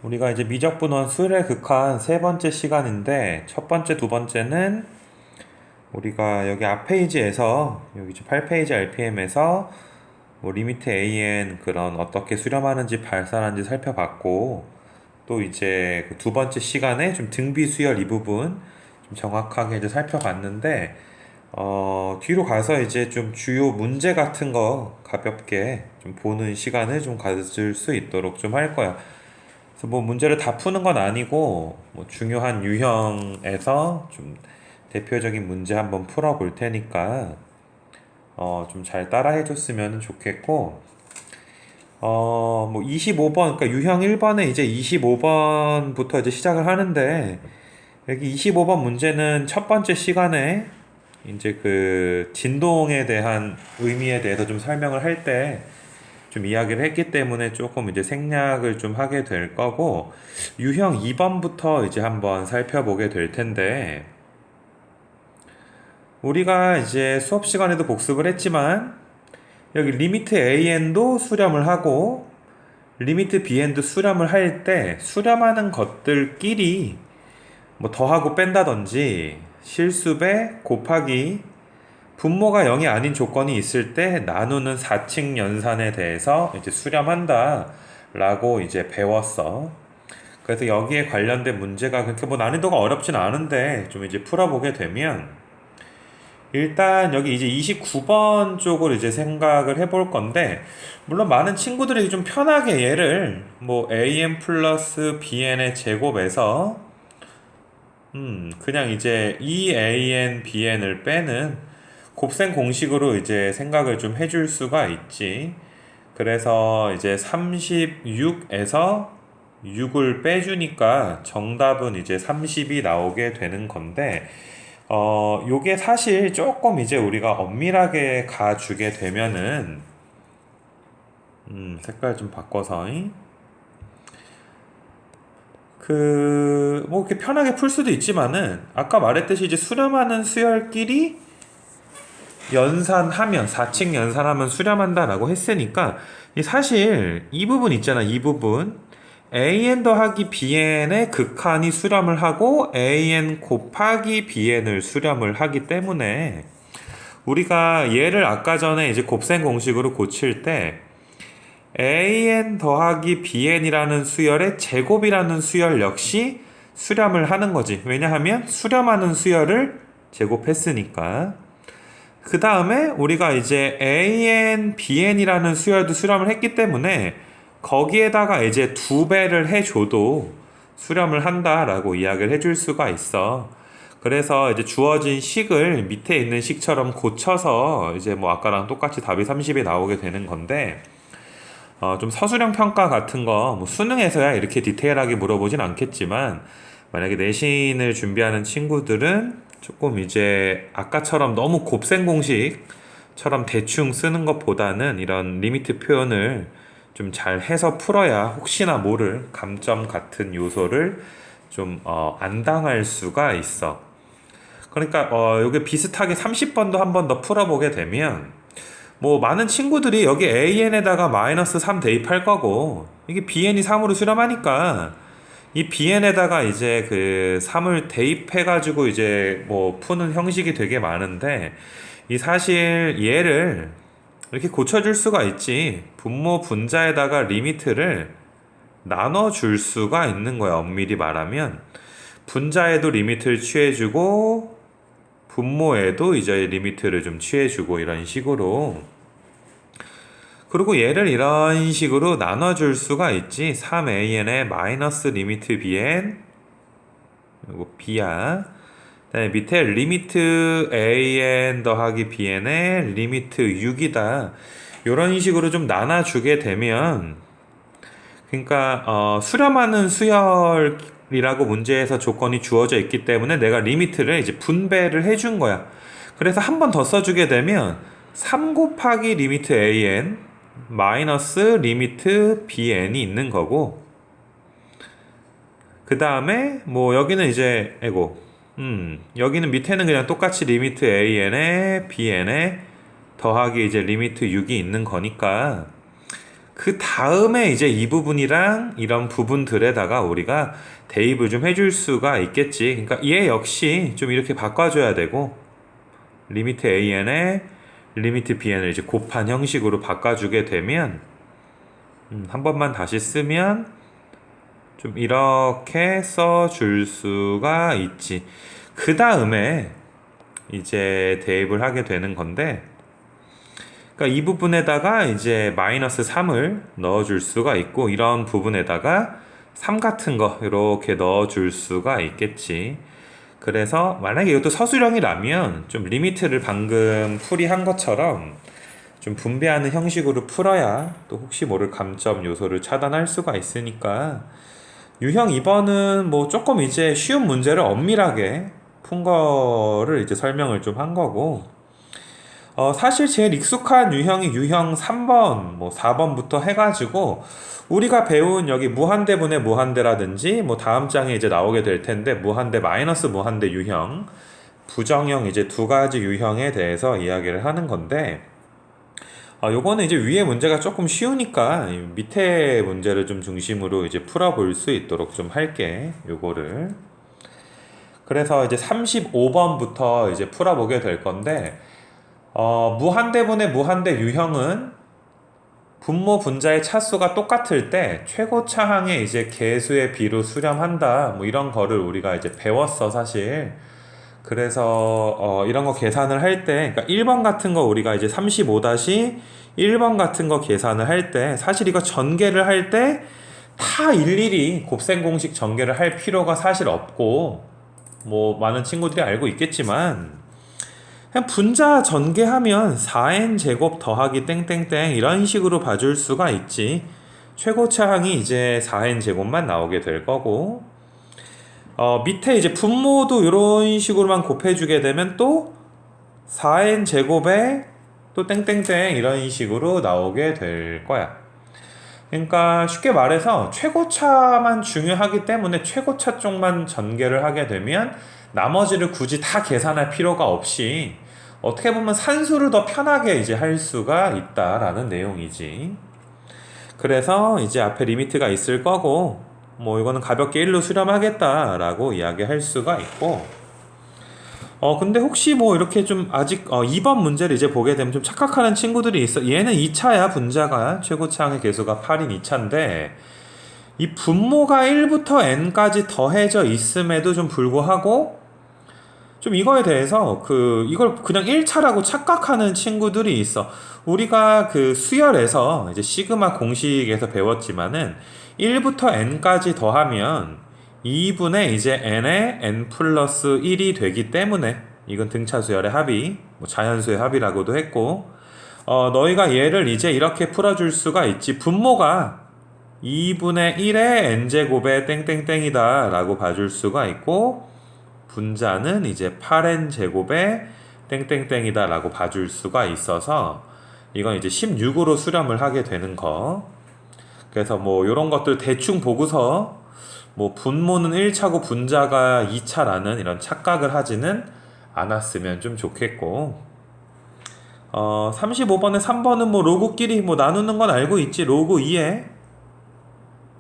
우리가 이제 미적분원 수열의 극한 세 번째 시간인데 첫 번째, 두 번째는 우리가 여기 앞 페이지에서 여기 8페이지 RPM에서 뭐 리미트 AN 그런 어떻게 수렴하는지 발산하는지 살펴봤고 또 이제 그 두 번째 시간에 좀 등비 수열 이 부분 좀 정확하게 이제 살펴봤는데 뒤로 가서 이제 좀 주요 문제 같은 거 가볍게 좀 보는 시간을 좀 가질 수 있도록 좀 할 거야. 그래서 뭐 문제를 다 푸는 건 아니고 뭐 중요한 유형에서 좀 대표적인 문제 한번 풀어 볼 테니까 좀 잘 따라해 줬으면 좋겠고 뭐 25번 그러니까 유형 1번에 이제 25번부터 이제 시작을 하는데 여기 25번 문제는 첫 번째 시간에 이제 그 진동에 대한 의미에 대해서 좀 설명을 할 때 좀 이야기를 했기 때문에 조금 이제 생략을 좀 하게 될 거고 유형 2번부터 이제 한번 살펴보게 될 텐데 우리가 이제 수업 시간에도 복습을 했지만 여기 리미트 AN도 수렴을 하고 리미트 BN도 수렴을 할 때 수렴하는 것들끼리 뭐 더하고 뺀다든지 실수배 곱하기 분모가 0이 아닌 조건이 있을 때 나누는 사칙 연산에 대해서 이제 수렴한다 라고 이제 배웠어. 그래서 여기에 관련된 문제가 그렇게 뭐 난이도가 어렵진 않은데 좀 이제 풀어보게 되면 일단 여기 이제 29번 쪽으로 이제 생각을 해볼 건데 물론 많은 친구들이 좀 편하게 얘를 뭐 an 플러스 bn의 제곱에서 그냥 이제 2an bn을 빼는 곱셈 공식으로 이제 생각을 좀 해줄 수가 있지. 그래서 이제 36에서 6을 빼주니까 정답은 이제 30이 나오게 되는 건데, 요게 사실 조금 이제 우리가 엄밀하게 가주게 되면은, 색깔 좀 바꿔서, 뭐 이렇게 편하게 풀 수도 있지만은, 아까 말했듯이 이제 수렴하는 수열끼리 연산하면, 사칙 연산하면 수렴한다라고 했으니까, 사실 이 부분 있잖아, 이 부분. an 더하기 bn의 극한이 수렴을 하고 an 곱하기 bn을 수렴을 하기 때문에 우리가 얘를 아까 전에 이제 곱셈 공식으로 고칠 때 an 더하기 bn이라는 수열의 제곱이라는 수열 역시 수렴을 하는 거지. 왜냐하면 수렴하는 수열을 제곱했으니까. 그 다음에 우리가 이제 an, bn이라는 수열도 수렴을 했기 때문에 거기에다가 이제 두 배를 해줘도 수렴을 한다라고 이야기를 해줄 수가 있어. 그래서 이제 주어진 식을 밑에 있는 식처럼 고쳐서 이제 뭐 아까랑 똑같이 답이 30이 나오게 되는 건데 좀 서술형 평가 같은 거 뭐 수능에서야 이렇게 디테일하게 물어보진 않겠지만 만약에 내신을 준비하는 친구들은 조금 이제 아까처럼 너무 곱셈 공식처럼 대충 쓰는 것보다는 이런 리미트 표현을 좀 잘 해서 풀어야 혹시나 모를 감점 같은 요소를 좀 안 당할 수가 있어. 그러니까 요게 비슷하게 30번도 한 번 더 풀어보게 되면 뭐 많은 친구들이 여기 AN에다가 마이너스 3 대입할 거고 이게 BN이 3으로 수렴하니까 이 BN에다가 이제 그 3을 대입해가지고 이제 뭐 푸는 형식이 되게 많은데 이 사실 얘를 이렇게 고쳐줄 수가 있지. 분모 분자에다가 리미트를 나눠줄 수가 있는 거야. 엄밀히 말하면 분자에도 리미트를 취해주고 분모에도 이제 리미트를 좀 취해주고 이런 식으로 그리고 얘를 이런 식으로 나눠줄 수가 있지. 3an의 마이너스 리미트 bn 그리고 b야. 그다음에 밑에 리미트 an 더하기 bn의 리미트 6이다. 이런 식으로 좀 나눠주게 되면 그러니까 수렴하는 수열이라고 문제에서 조건이 주어져 있기 때문에 내가 리미트를 이제 분배를 해준 거야. 그래서 한 번 더 써주게 되면 3 곱하기 리미트 an 마이너스 리미트 bn이 있는 거고 그 다음에 뭐 여기는 이제 여기는 밑에는 그냥 똑같이 리미트 an에 bn에 더하기 이제 리미트 6이 있는 거니까 그 다음에 이제 이 부분이랑 이런 부분들에다가 우리가 대입을 좀 해줄 수가 있겠지. 그러니까 얘 역시 좀 이렇게 바꿔줘야 되고, 리미트 an에 리미트 bn을 이제 곱한 형식으로 바꿔주게 되면, 한 번만 다시 쓰면 좀 이렇게 써줄 수가 있지. 그 다음에 이제 대입을 하게 되는 건데, 그러니까 이 부분에다가 이제 마이너스 3을 넣어줄 수가 있고, 이런 부분에다가 3 같은 거 이렇게 넣어줄 수가 있겠지. 그래서 만약에 이것도 서술형이라면 좀 리미트를 방금 풀이한 것처럼 좀 분배하는 형식으로 풀어야 또 혹시 모를 감점 요소를 차단할 수가 있으니까, 유형 2번은 뭐 조금 이제 쉬운 문제를 엄밀하게 푼 거를 이제 설명을 좀 한 거고, 사실 제일 익숙한 유형이 유형 3번, 뭐 4번부터 해가지고 우리가 배운 여기 무한대분의 무한대라든지 뭐 다음 장에 이제 나오게 될 텐데 무한대 마이너스 무한대 유형, 부정형 이제 두 가지 유형에 대해서 이야기를 하는 건데, 요거는 이제 위에 문제가 조금 쉬우니까 이 밑에 문제를 좀 중심으로 이제 풀어볼 수 있도록 좀 할게, 요거를. 그래서 이제 35번부터 이제 풀어보게 될 건데, 무한대분의 무한대 유형은 분모 분자의 차수가 똑같을 때 최고차항의 이제 개수의 비로 수렴한다. 뭐 이런 거를 우리가 이제 배웠어, 사실. 그래서 이런 거 계산을 할 때, 그러니까 1번 같은 거 우리가 이제 35-1번 같은 거 계산을 할 때, 사실 이거 전개를 할 때 다 일일이 곱셈 공식 전개를 할 필요가 사실 없고, 뭐 많은 친구들이 알고 있겠지만, 그냥 분자 전개하면 4n 제곱 더하기 땡땡땡 이런 식으로 봐줄 수가 있지. 최고차항이 이제 4n 제곱만 나오게 될 거고, 밑에 이제 분모도 이런 식으로만 곱해주게 되면 또 4n 제곱에 또 땡땡땡 이런 식으로 나오게 될 거야. 그러니까 쉽게 말해서 최고차만 중요하기 때문에 최고차 쪽만 전개를 하게 되면 나머지를 굳이 다 계산할 필요가 없이 어떻게 보면 산수를 더 편하게 이제 할 수가 있다라는 내용이지. 그래서 이제 앞에 리미트가 있을 거고, 뭐 이거는 가볍게 1로 수렴하겠다라고 이야기할 수가 있고, 근데 혹시 뭐 이렇게 좀 아직 2번 문제를 이제 보게 되면 좀 착각하는 친구들이 있어. 얘는 2차야, 분자가. 최고차항의 개수가 8인 2차인데 이 분모가 1부터 n까지 더해져 있음에도 좀 불구하고 좀 이거에 대해서 이걸 그냥 1차라고 착각하는 친구들이 있어. 우리가 그 수열에서 이제 시그마 공식에서 배웠지만은 1부터 n까지 더하면 2분의 이제 n의 n 플러스 1이 되기 때문에, 이건 등차수열의 합이, 뭐 자연수의 합이라고도 했고, 너희가 얘를 이제 이렇게 풀어줄 수가 있지. 분모가 2분의 1의 n제곱의 땡땡땡이다 라고 봐줄 수가 있고, 분자는 이제 8n 제곱의 땡땡땡이다 라고 봐줄 수가 있어서, 이건 이제 16으로 수렴을 하게 되는 거. 그래서 뭐 요런 것들 대충 보고서 뭐 분모는 1차고 분자가 2차라는 이런 착각을 하지는 않았으면 좀 좋겠고, 35번에 3번은 뭐 로그끼리 뭐 나누는 건 알고 있지. 로그 2에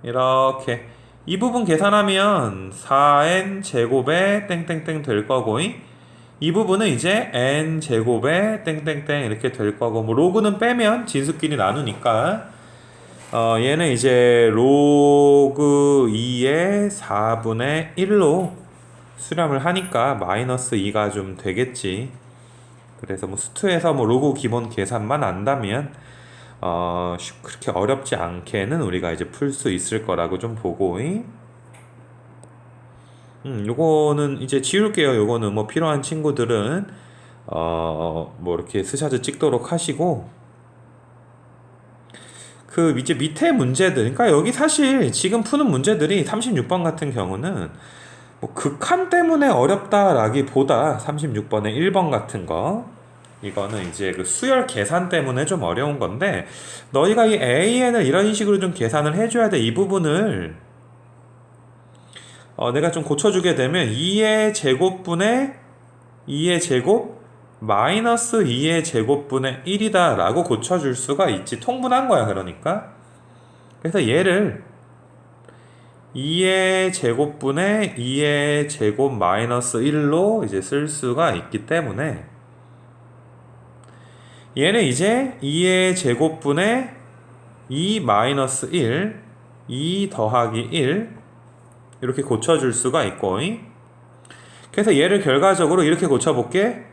이렇게 이 부분 계산하면 4n 제곱에 땡땡땡 될 거고, 이 부분은 이제 n 제곱에 땡땡땡 이렇게 될 거고, 뭐 로그는 빼면 진수끼리 나누니까 얘는 이제 로그 2의 4분의 1로 수렴을 하니까 마이너스 2가 좀 되겠지. 그래서 뭐 수투에서 뭐 로그 기본 계산만 안다면 그렇게 어렵지 않게는 우리가 이제 풀 수 있을 거라고 좀 보고, 요거는 이제 지울게요. 요거는 뭐 필요한 친구들은 뭐 이렇게 스샷을 찍도록 하시고, 그 이제 밑에 문제들, 그러니까 여기 사실 지금 푸는 문제들이 36번 같은 경우는 뭐 극한 때문에 어렵다라기보다 36번의 1번 같은 거, 이거는 이제 그 수열 계산 때문에 좀 어려운 건데, 너희가 이 AN을 이런 식으로 좀 계산을 해줘야 돼. 이 부분을 내가 좀 고쳐주게 되면 2의 제곱분의 2의 제곱 마이너스 2의 제곱분의 1이다 라고 고쳐줄 수가 있지. 통분한 거야. 그러니까 그래서 얘를 2의 제곱분의 2의 제곱 마이너스 1로 이제 쓸 수가 있기 때문에 얘는 이제 2의 제곱분의 2 마이너스 1, 2 더하기 1 이렇게 고쳐줄 수가 있고, 그래서 얘를 결과적으로 이렇게 고쳐볼게.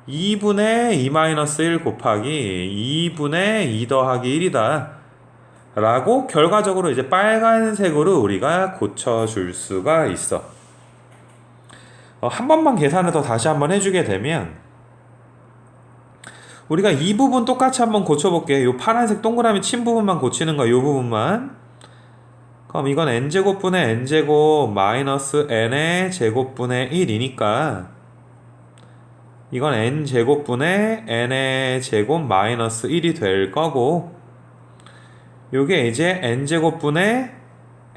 2분의 2 마이너스 1 곱하기 2분의 2 더하기 1이다 라고 결과적으로 이제 빨간색으로 우리가 고쳐줄 수가 있어. 한 번만 계산을 더 다시 한번 해주게 되면 우리가 이 부분 똑같이 한번 고쳐볼게. 요 파란색 동그라미 친 부분만 고치는 거야. 요 부분만. 그럼 이건 n제곱분의 n제곱 마이너스 n의 제곱분의 1이니까 이건 n제곱분의 n의 제곱 마이너스 1이 될 거고, 요게 이제 n제곱분의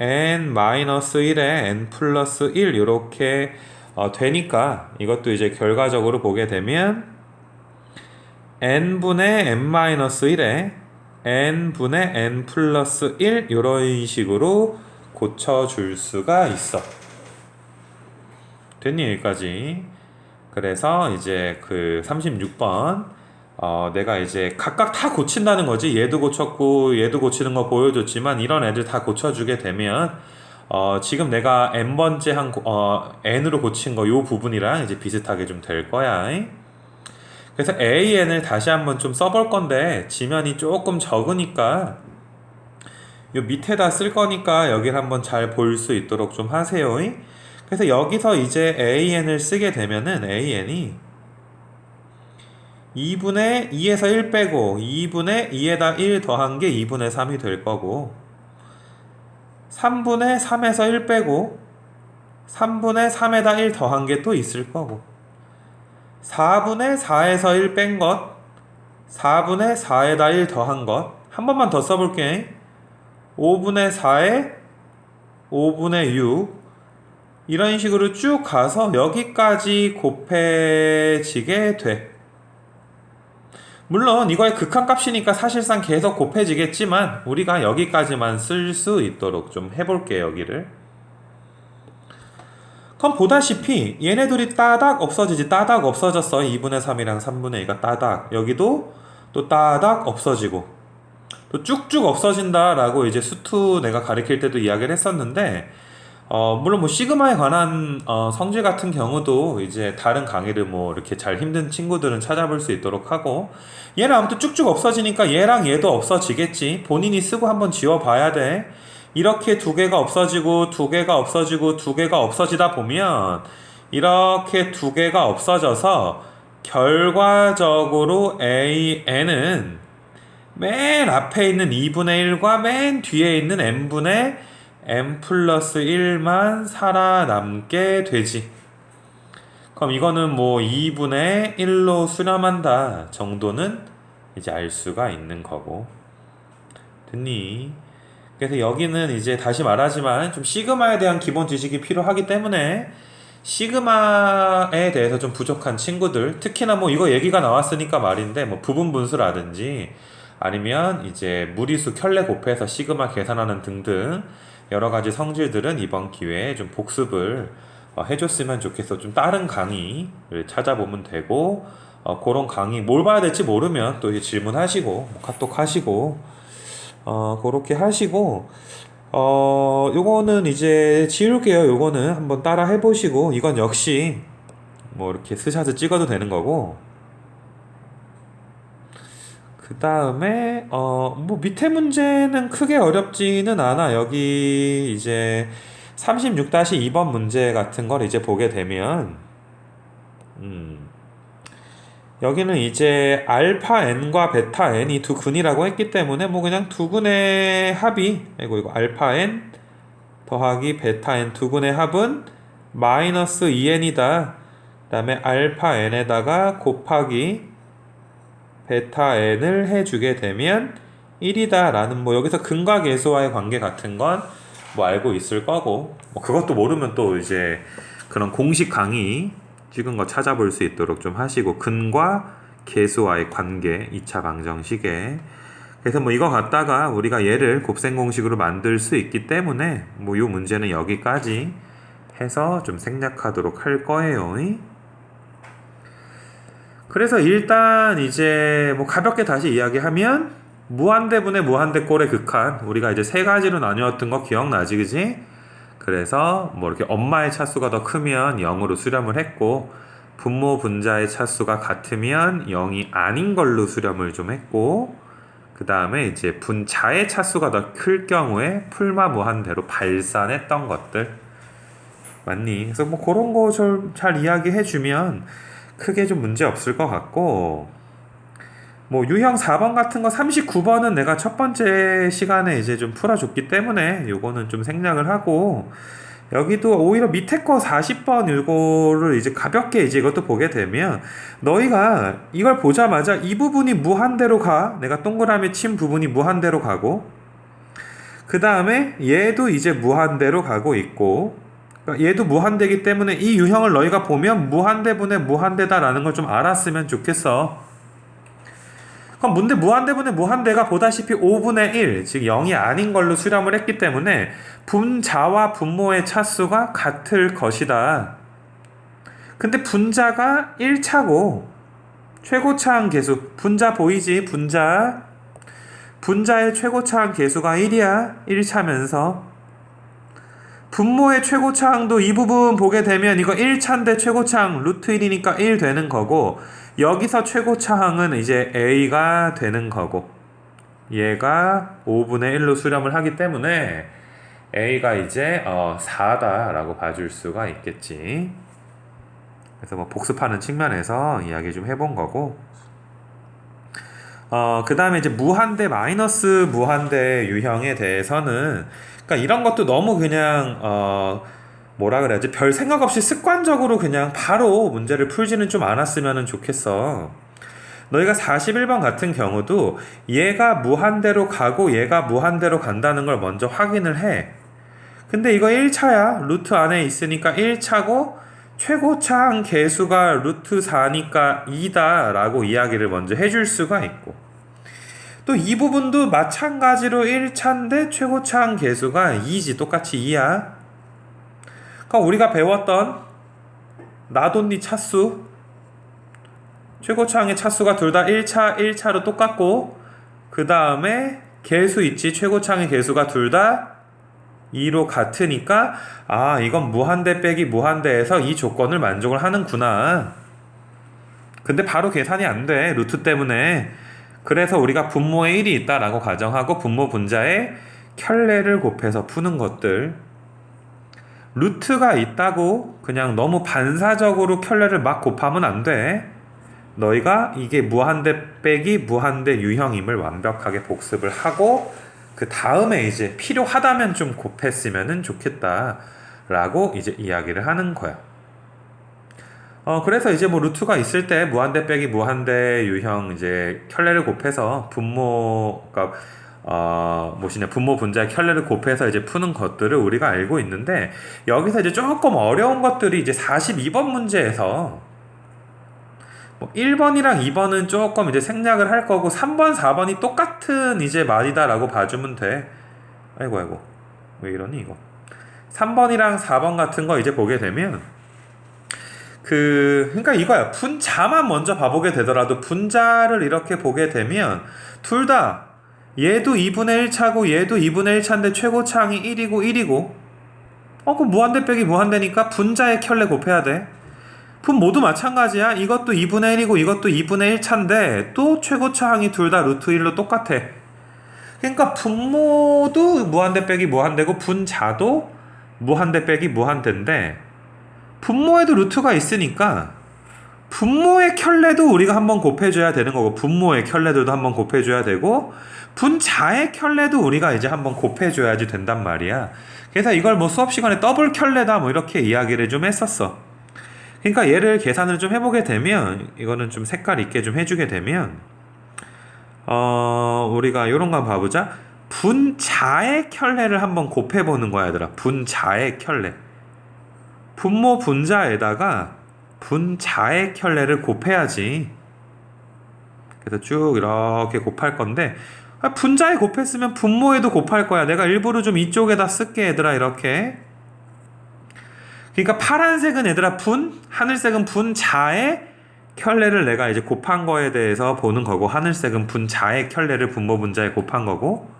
n 마이너스 1에 n 플러스 1 요렇게 되니까 이것도 이제 결과적으로 보게 되면 n분의 n 마이너스 1에 n분의 n 플러스 1 요런 식으로 고쳐줄 수가 있어. 됐니? 여기까지. 그래서 이제 그 36번 내가 이제 각각 다 고친다는 거지. 얘도 고쳤고 얘도 고치는 거 보여줬지만 이런 애들 다 고쳐주게 되면 지금 내가 n번째 n으로 고친 거 요 부분이랑 이제 비슷하게 좀 될 거야. 그래서 AN을 다시 한번 좀 써볼 건데 지면이 조금 적으니까 요 밑에다 쓸 거니까 여기를 한번 잘 볼 수 있도록 좀 하세요. 그래서 여기서 이제 AN을 쓰게 되면은 AN이 2분의 2에서 1 빼고 2분의 2에다 1 더한 게 2분의 3이 될 거고, 3분의 3에서 1 빼고 3분의 3에다 1 더한 게 또 있을 거고, 4분의 4에서 1 뺀 것, 4분의 4에다 1 더한 것, 한 번만 더 써볼게. 5분의 4에 5분의 6 이런 식으로 쭉 가서 여기까지 곱해지게 돼. 물론 이거의 극한값이니까 사실상 계속 곱해지겠지만 우리가 여기까지만 쓸 수 있도록 좀 해볼게. 여기를. 그럼 보다시피 얘네들이 따닥 없어지지. 따닥 없어졌어. 2분의 3이랑 3분의 2가 따닥. 여기도 또 따닥 없어지고 또 쭉쭉 없어진다 라고 이제 수투 내가 가르칠 때도 이야기를 했었는데, 물론 뭐 시그마에 관한 성질 같은 경우도 이제 다른 강의를 뭐 이렇게 잘 힘든 친구들은 찾아볼 수 있도록 하고, 얘는 아무튼 쭉쭉 없어지니까 얘랑 얘도 없어지겠지. 본인이 쓰고 한번 지워봐야 돼. 이렇게 두 개가 없어지고 두 개가 없어지고 두 개가 없어지다 보면 이렇게 두 개가 없어져서 결과적으로 AN은 맨 앞에 있는 2분의 1과 맨 뒤에 있는 n분의 n 플러스 1만 살아남게 되지. 그럼 이거는 뭐 2분의 1로 수렴한다 정도는 이제 알 수가 있는 거고. 됐니? 그래서 여기는 이제 다시 말하지만 좀 시그마에 대한 기본 지식이 필요하기 때문에 시그마에 대해서 좀 부족한 친구들, 특히나 뭐 이거 얘기가 나왔으니까 말인데 뭐 부분 분수라든지 아니면 이제 무리수 켤레 곱해서 시그마 계산하는 등등 여러 가지 성질들은 이번 기회에 좀 복습을 해줬으면 좋겠어. 좀 다른 강의를 찾아보면 되고, 그런 강의 뭘 봐야 될지 모르면 또 질문하시고 뭐 카톡 하시고 그렇게 하시고, 요거는 이제 지울게요. 요거는 한번 따라 해보시고, 이건 역시 뭐 이렇게 스샷을 찍어도 되는 거고, 그 다음에 뭐 밑에 문제는 크게 어렵지는 않아. 여기 이제 36-2번 문제 같은 걸 이제 보게 되면 여기는 이제 알파 n과 베타 n이 두 근이라고 했기 때문에 뭐 그냥 두 근의 합이, 이거 알파 n 더하기 베타 n 두 근의 합은 마이너스 2n이다. 그 다음에 알파 n에다가 곱하기 베타 n을 해주게 되면 1이다 라는 뭐 여기서 근과 계수와의 관계 같은 건 뭐 알고 있을 거고, 뭐 그것도 모르면 또 이제 그런 공식 강의 찍은 거 찾아볼 수 있도록 좀 하시고, 근과 계수와의 관계 2차 방정식에. 그래서 뭐 이거 갖다가 우리가 얘를 곱셈 공식으로 만들 수 있기 때문에 뭐 이 문제는 여기까지 해서 좀 생략하도록 할 거예요. 그래서 일단 이제 뭐 가볍게 다시 이야기하면 무한대분의 무한대꼴의 극한, 우리가 이제 세 가지로 나뉘었던 거 기억나지, 그지? 그래서 뭐 이렇게 엄마의 차수가 더 크면 0으로 수렴을 했고, 분모 분자의 차수가 같으면 0이 아닌 걸로 수렴을 좀 했고, 그 다음에 이제 분자의 차수가 더 클 경우에 풀마 무한대로 발산했던 것들 맞니? 그래서 뭐 그런 거 잘 이야기해주면 크게 좀 문제 없을 것 같고, 뭐 유형 4번 같은 거 39번은 내가 첫 번째 시간에 이제 좀 풀어줬기 때문에 요거는 좀 생략을 하고, 여기도 오히려 밑에 거 40번 이거를 이제 가볍게 이제 이것도 보게 되면, 너희가 이걸 보자마자 이 부분이 무한대로 가, 내가 동그라미 친 부분이 무한대로 가고, 그 다음에 얘도 이제 무한대로 가고 있고, 그러니까 얘도 무한대기 때문에 이 유형을 너희가 보면 무한대분의 무한대다라는 걸 좀 알았으면 좋겠어. 그럼 문제 무한대분의 무한대가 보다시피 5분의 1, 즉 0이 아닌 걸로 수렴을 했기 때문에 분자와 분모의 차수가 같을 것이다. 근데 분자가 1차고 최고차항 계수, 분자 보이지? 분자의 최고차항 계수가 1이야. 1차면서 분모의 최고차항도 이 부분 보게 되면 이거 1차인데 최고차항 루트 1이니까 1 되는 거고, 여기서 최고차항은 이제 a가 되는 거고, 얘가 5분의 1로 수렴을 하기 때문에 a가 이제 4다라고 봐줄 수가 있겠지. 그래서 뭐 복습하는 측면에서 이야기 좀 해본 거고, 그 다음에 이제 무한대 마이너스 무한대 유형에 대해서는, 그러니까 이런 것도 너무 그냥 뭐라 그래야지, 별 생각 없이 습관적으로 그냥 바로 문제를 풀지는 좀 않았으면 좋겠어. 너희가 41번 같은 경우도 얘가 무한대로 가고 얘가 무한대로 간다는 걸 먼저 확인을 해. 근데 이거 1차야. 루트 안에 있으니까 1차고 최고차항 계수가 루트 4니까 2다 라고 이야기를 먼저 해줄 수가 있고, 또 이 부분도 마찬가지로 1차인데 최고차항 계수가 2지, 똑같이 2야. 그러니까 우리가 배웠던 나돈니 차수, 최고차항의 차수가 둘 다 1차로 똑같고, 그 다음에 계수 있지, 최고차항의 계수가 둘 다 2로 같으니까 이건 무한대 빼기 무한대에서 이 조건을 만족을 하는구나. 근데 바로 계산이 안 돼, 루트 때문에. 그래서 우리가 분모에 1이 있다라고 가정하고 분모 분자에 켤레를 곱해서 푸는 것들, 루트가 있다고 그냥 너무 반사적으로 켤레를 막 곱하면 안 돼. 너희가 이게 무한대 빼기 무한대 유형임을 완벽하게 복습을 하고, 그 다음에 이제 필요하다면 좀 곱했으면 좋겠다 라고 이제 이야기를 하는 거야. 그래서 이제 뭐 루트가 있을 때 무한대 빼기 무한대 유형 이제 켤레를 곱해서 분모가 분모 분자의 켤레를 곱해서 이제 푸는 것들을 우리가 알고 있는데, 여기서 이제 조금 어려운 것들이 이제 42번 문제에서 1번이랑 2번은 조금 이제 생략을 할 거고, 3번, 4번이 똑같은 이제 말이다라고 봐주면 돼. 아이고 왜 이러니 이거. 3번이랑 4번 같은 거 이제 보게 되면 그러니까 이거야. 분자만 먼저 봐보게 되더라도, 분자를 이렇게 보게 되면 둘 다 얘도 2분의 1차고 얘도 2분의 1차인데 최고차항이 1이고 그럼 무한대 빼기 무한대니까 분자의 켤레 곱해야 돼. 분 모두 마찬가지야. 이것도 2분의 1이고 이것도 2분의 1차인데 또 최고차항이 둘 다 루트 1로 똑같아. 그러니까 분모도 무한대 빼기 무한대고 분자도 무한대 빼기 무한대인데, 분모에도 루트가 있으니까 분모의 켤레도 우리가 한번 곱해줘야 되는 거고, 분모의 켤레들도 한번 곱해줘야 되고, 분자의 켤레도 우리가 이제 한번 곱해줘야지 된단 말이야. 그래서 이걸 뭐 수업 시간에 더블 켤레다 뭐 이렇게 이야기를 좀 했었어. 그러니까 얘를 계산을 좀 해보게 되면, 이거는 좀 색깔 있게 좀 해주게 되면, 우리가 요런 거 한번 봐보자. 분자의 켤레를 한번 곱해보는 거야, 얘들아. 분자의 켤레. 분모 분자에다가 분자의 켤레를 곱해야지. 그래서 쭉 이렇게 곱할 건데, 분자에 곱했으면 분모에도 곱할 거야. 내가 일부러 좀 이쪽에다 쓸게 얘들아. 이렇게. 그러니까 파란색은 얘들아 하늘색은 분자의 켤레를 내가 이제 곱한 거에 대해서 보는 거고, 하늘색은 분자의 켤레를 분모 분자에 곱한 거고,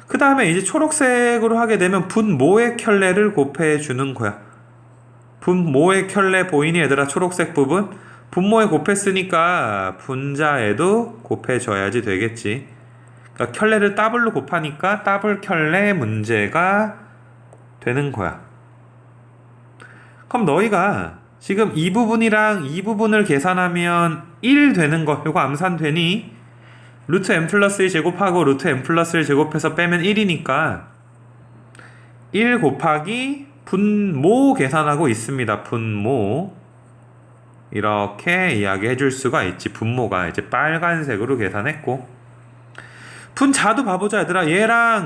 그 다음에 이제 초록색으로 하게 되면 분모의 켤레를 곱해 주는 거야. 분모의 켤레 보이니 얘들아? 초록색 부분 분모에 곱했으니까 분자에도 곱해줘야지 되겠지. 그러니까 켤레를 더블로 곱하니까 더블 켤레 문제가 되는 거야. 그럼 너희가 지금 이 부분이랑 이 부분을 계산하면 1 되는 거, 요거 암산되니? 루트 n 플러스 1 제곱하고 루트 n 플러스 1 제곱해서 빼면 1이니까 1 곱하기 분모 계산하고 있습니다. 분모. 이렇게 이야기해 줄 수가 있지. 분모가 이제 빨간색으로 계산했고, 분자도 봐보자 얘들아.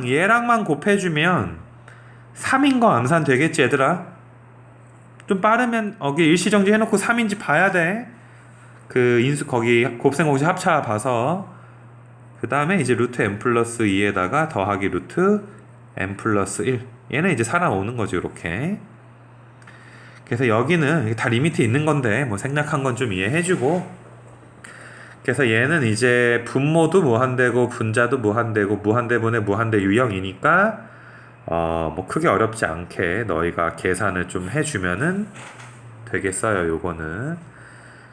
얘랑만 곱해주면 3인 거 암산 되겠지 얘들아. 좀 빠르면 여기 일시정지 해놓고 3인지 봐야 돼. 그 인수 거기 곱셈공식 합차 봐서. 그 다음에 이제 루트 n 플러스 2에다가 더하기 루트 n 플러스 1. 얘는 이제 살아오는 거지 이렇게. 그래서 여기는 다 리미트 있는 건데 뭐 생략한 건 좀 이해해주고, 그래서 얘는 이제 분모도 무한대고 분자도 무한대고 무한대분의 무한대 유형이니까 뭐 크게 어렵지 않게 너희가 계산을 좀 해주면은 되겠어요. 요거는.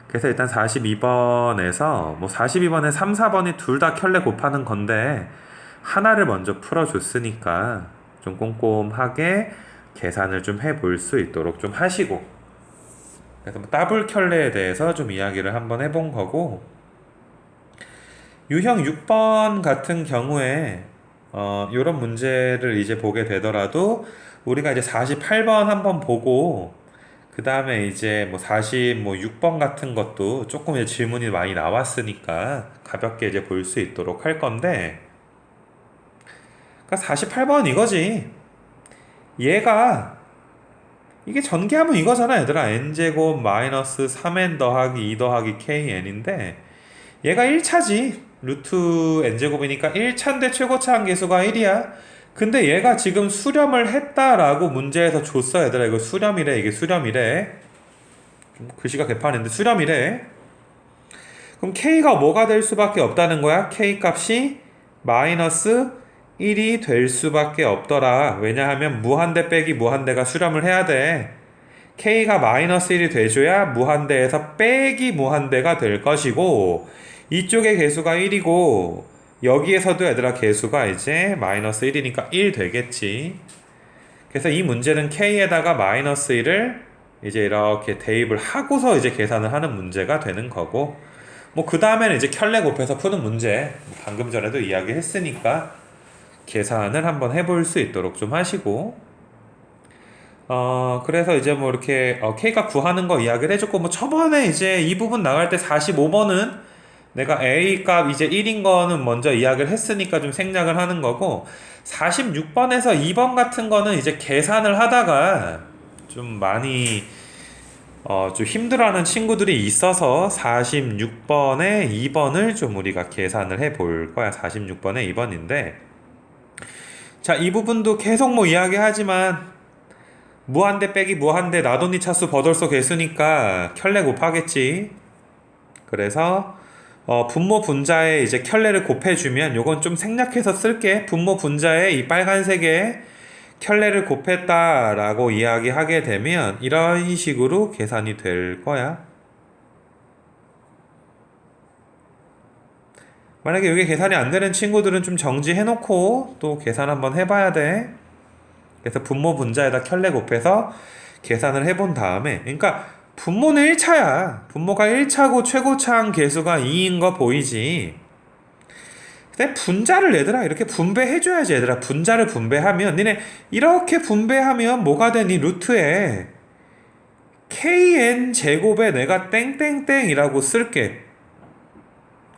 그래서 일단 42번에서 뭐 42번에 3, 4번이 둘 다 켤레 곱하는 건데 하나를 먼저 풀어줬으니까 좀 꼼꼼하게 계산을 좀 해볼 수 있도록 좀 하시고, 그래서 뭐 더블 켤레에 대해서 좀 이야기를 한번 해본 거고, 유형 6번 같은 경우에 요런 문제를 이제 보게 되더라도 우리가 이제 48번 한번 보고, 그 다음에 이제 뭐 46번 같은 것도 조금 이제 질문이 많이 나왔으니까 가볍게 이제 볼 수 있도록 할 건데, 그러니까 48번 이거지. 얘가 이게 전개하면 이거잖아 얘들아. n제곱 마이너스 3n 더하기 2 더하기 kn인데 얘가 1차지. 루트 n제곱이니까 1차인데 최고차 한계수가 1이야. 근데 얘가 지금 수렴을 했다라고 문제에서 줬어 얘들아. 이거 수렴이래. 이게 수렴이래. 좀 글씨가 개판인데 수렴이래. 그럼 k가 뭐가 될 수밖에 없다는 거야? k 값이 마이너스 1이 될 수밖에 없더라. 왜냐하면 무한대 빼기 무한대가 수렴을 해야 돼. k가 마이너스 1이 돼줘야 무한대에서 빼기 무한대가 될 것이고, 이쪽의 개수가 1이고 여기에서도 얘들아 개수가 이제 마이너스 1이니까 1 되겠지. 그래서 이 문제는 k에다가 마이너스 1을 이제 이렇게 대입을 하고서 이제 계산을 하는 문제가 되는 거고, 뭐 그 다음에는 이제 켤레 곱해서 푸는 문제, 방금 전에도 이야기했으니까 계산을 한번 해볼 수 있도록 좀 하시고, 그래서 이제 뭐 이렇게 K가 구하는 거 이야기를 해줬고, 뭐 저번에 이제 이 부분 나갈 때 45번은 내가 A 값 이제 1인 거는 먼저 이야기를 했으니까 좀 생략을 하는 거고, 46번에서 2번 같은 거는 이제 계산을 하다가 좀 많이 좀 힘들어하는 친구들이 있어서 46번에 2번을 좀 우리가 계산을 해 볼 거야. 46번에 2번인데, 자, 이 부분도 계속 뭐 이야기하지만 무한대 빼기 무한대 나돈이 차수 버덜소 개수니까 켤레 곱하겠지. 그래서 분모 분자에 이제 켤레를 곱해주면, 요건 좀 생략해서 쓸게. 분모 분자에 이 빨간색에 켤레를 곱했다라고 이야기하게 되면 이런 식으로 계산이 될 거야. 만약에 이게 계산이 안 되는 친구들은 좀 정지해놓고 또 계산 한번 해봐야 돼. 그래서 분모 분자에다 켤레 곱해서 계산을 해본 다음에, 그러니까 분모는 1차야. 분모가 1차고 최고차항 계수가 2인 거 보이지. 근데 분자를 얘들아 이렇게 분배해줘야지. 얘들아 분자를 분배하면, 니네 이렇게 분배하면 뭐가 되니? 루트에 kn 제곱에 내가 땡땡땡이라고 쓸게.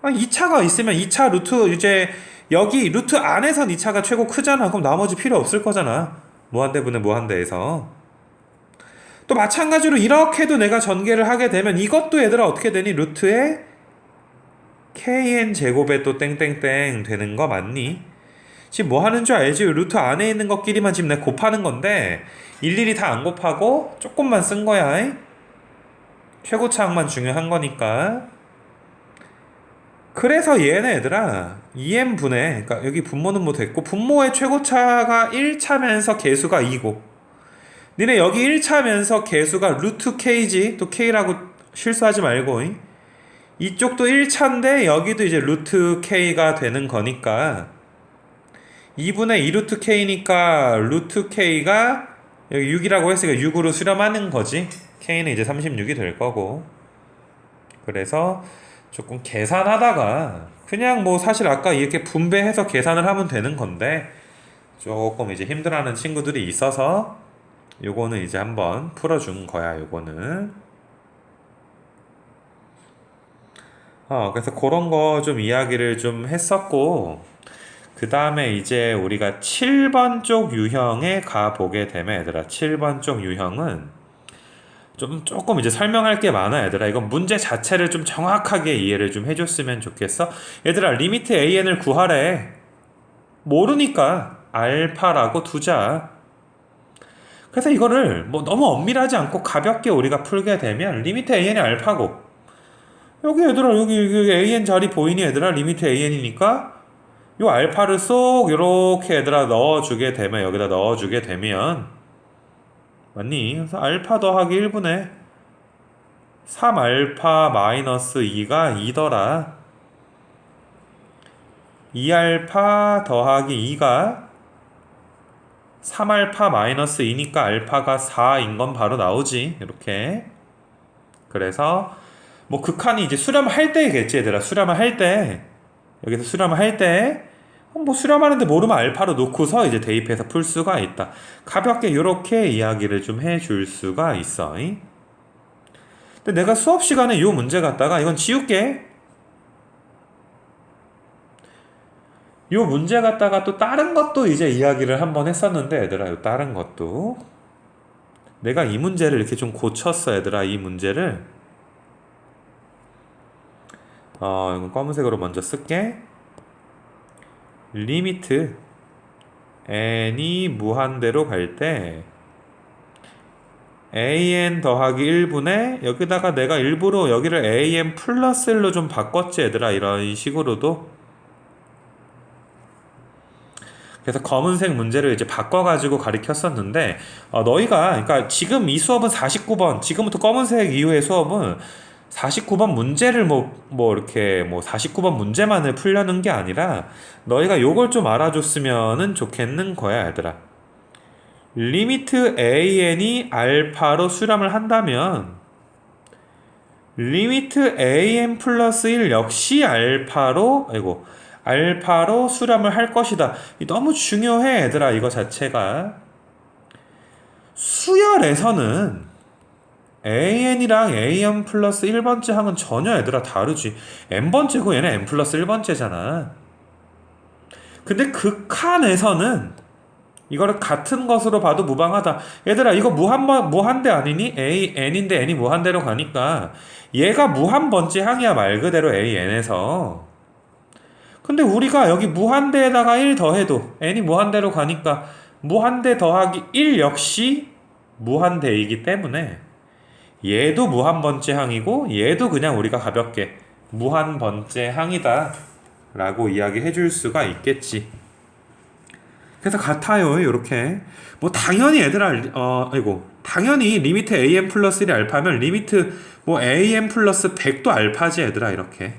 2차가 있으면 2차 루트, 이제 여기 루트 안에선 2차가 최고 크잖아. 그럼 나머지 필요 없을 거잖아. 무한대분의 무한대에서. 또 마찬가지로 이렇게도 내가 전개를 하게 되면 이것도 얘들아 어떻게 되니? 루트에 kn 제곱에 또 땡땡땡 되는 거 맞니? 지금 뭐 하는 줄 알지? 루트 안에 있는 것끼리만 지금 내가 곱하는 건데 일일이 다 안 곱하고 조금만 쓴 거야. 최고차항만 중요한 거니까. 그래서 얘네 얘들아 2n분의, 그러니까 여기 분모는 뭐 됐고, 분모의 최고차가 1차면서 개수가 2고, 니네 여기 1차면서 개수가 루트 k지, 또 k라고 실수하지 말고, 이쪽도 1차인데 여기도 이제 루트 k가 되는 거니까 2분의 2 루트 k니까 루트 k가 여기 6이라고 했으니까 6으로 수렴하는 거지. k는 이제 36이 될 거고. 그래서 조금 계산하다가 그냥 뭐 사실 아까 이렇게 분배해서 계산을 하면 되는 건데 조금 이제 힘들어하는 친구들이 있어서 요거는 이제 한번 풀어준 거야. 요거는 그래서 그런 거 좀 이야기를 좀 했었고, 그 다음에 이제 우리가 7번 쪽 유형에 가보게 되면 얘들아, 7번 쪽 유형은 조금 이제 설명할 게 많아. 얘들아, 이건 문제 자체를 좀 정확하게 이해를 좀 해줬으면 좋겠어. 얘들아, 리미트 AN을 구하래. 모르니까 알파라고 두자. 그래서 이거를 뭐 너무 엄밀하지 않고 가볍게 우리가 풀게 되면 리미트 AN이 알파고, 여기 얘들아 여기 AN 자리 보이니 얘들아, 리미트 AN이니까 요 알파를 쏙 요렇게 얘들아 넣어주게 되면, 여기다 넣어주게 되면 맞니? 그래서 알파 더하기 1분의 3알파 마이너스 2가 2더라. 2알파 더하기 2가 3알파 마이너스 2니까 알파가 4인 건 바로 나오지. 이렇게. 그래서 뭐 극한이 이제 수렴할 때겠지 얘들아. 수렴을 할 때, 여기서 수렴을 할 때 뭐 수렴하는데 모르면 알파로 놓고서 이제 대입해서 풀 수가 있다. 가볍게 이렇게 이야기를 좀 해줄 수가 있어. 근데 내가 수업 시간에 요 문제 갖다가 이건 지울게. 요 문제 갖다가 또 다른 것도 이제 이야기를 한번 했었는데 얘들아, 요 다른 것도 내가 이 문제를 이렇게 좀 고쳤어. 얘들아, 이 문제를 이건 검은색으로 먼저 쓸게. 리미트 n이 무한대로 갈 때 an 더하기 1분의, 여기다가 내가 일부러 여기를 an 플러스 1로 좀 바꿨지 얘들아. 이런 식으로도. 그래서 검은색 문제를 이제 바꿔가지고 가르쳤었는데, 너희가, 그러니까 지금 이 수업은 49번, 지금부터 검은색 이후의 수업은 49번 문제를 이렇게 49번 문제만을 풀려는 게 아니라 너희가 요걸 좀 알아줬으면 좋겠는 거야 얘들아. 리미트 an이 알파로 수렴을 한다면 리미트 an 플러스 1 역시 알파로 수렴을 할 것이다. 너무 중요해 얘들아. 이거 자체가 수열에서는 an이랑 an 플러스 1번째 항은 전혀 얘들아 다르지. n번째고 얘는 n 플러스 1번째잖아. 근데 극한에서는 이거를 같은 것으로 봐도 무방하다. 얘들아, 이거 무한대 아니니? n인데 n이 무한대로 가니까 얘가 무한번째 항이야, 말 그대로 an에서. 근데 우리가 여기 무한대에다가 1 더해도 n이 무한대로 가니까 무한대 더하기 1 역시 무한대이기 때문에 얘도 무한번째 항이고 얘도 그냥 우리가 가볍게 무한번째 항이다 라고 이야기 해줄 수가 있겠지. 그래서 같아요. 이렇게 뭐 당연히 얘들아 당연히 리미트 an 플러스 1이 알파면 리미트 an 플러스 100도 알파지 얘들아. 이렇게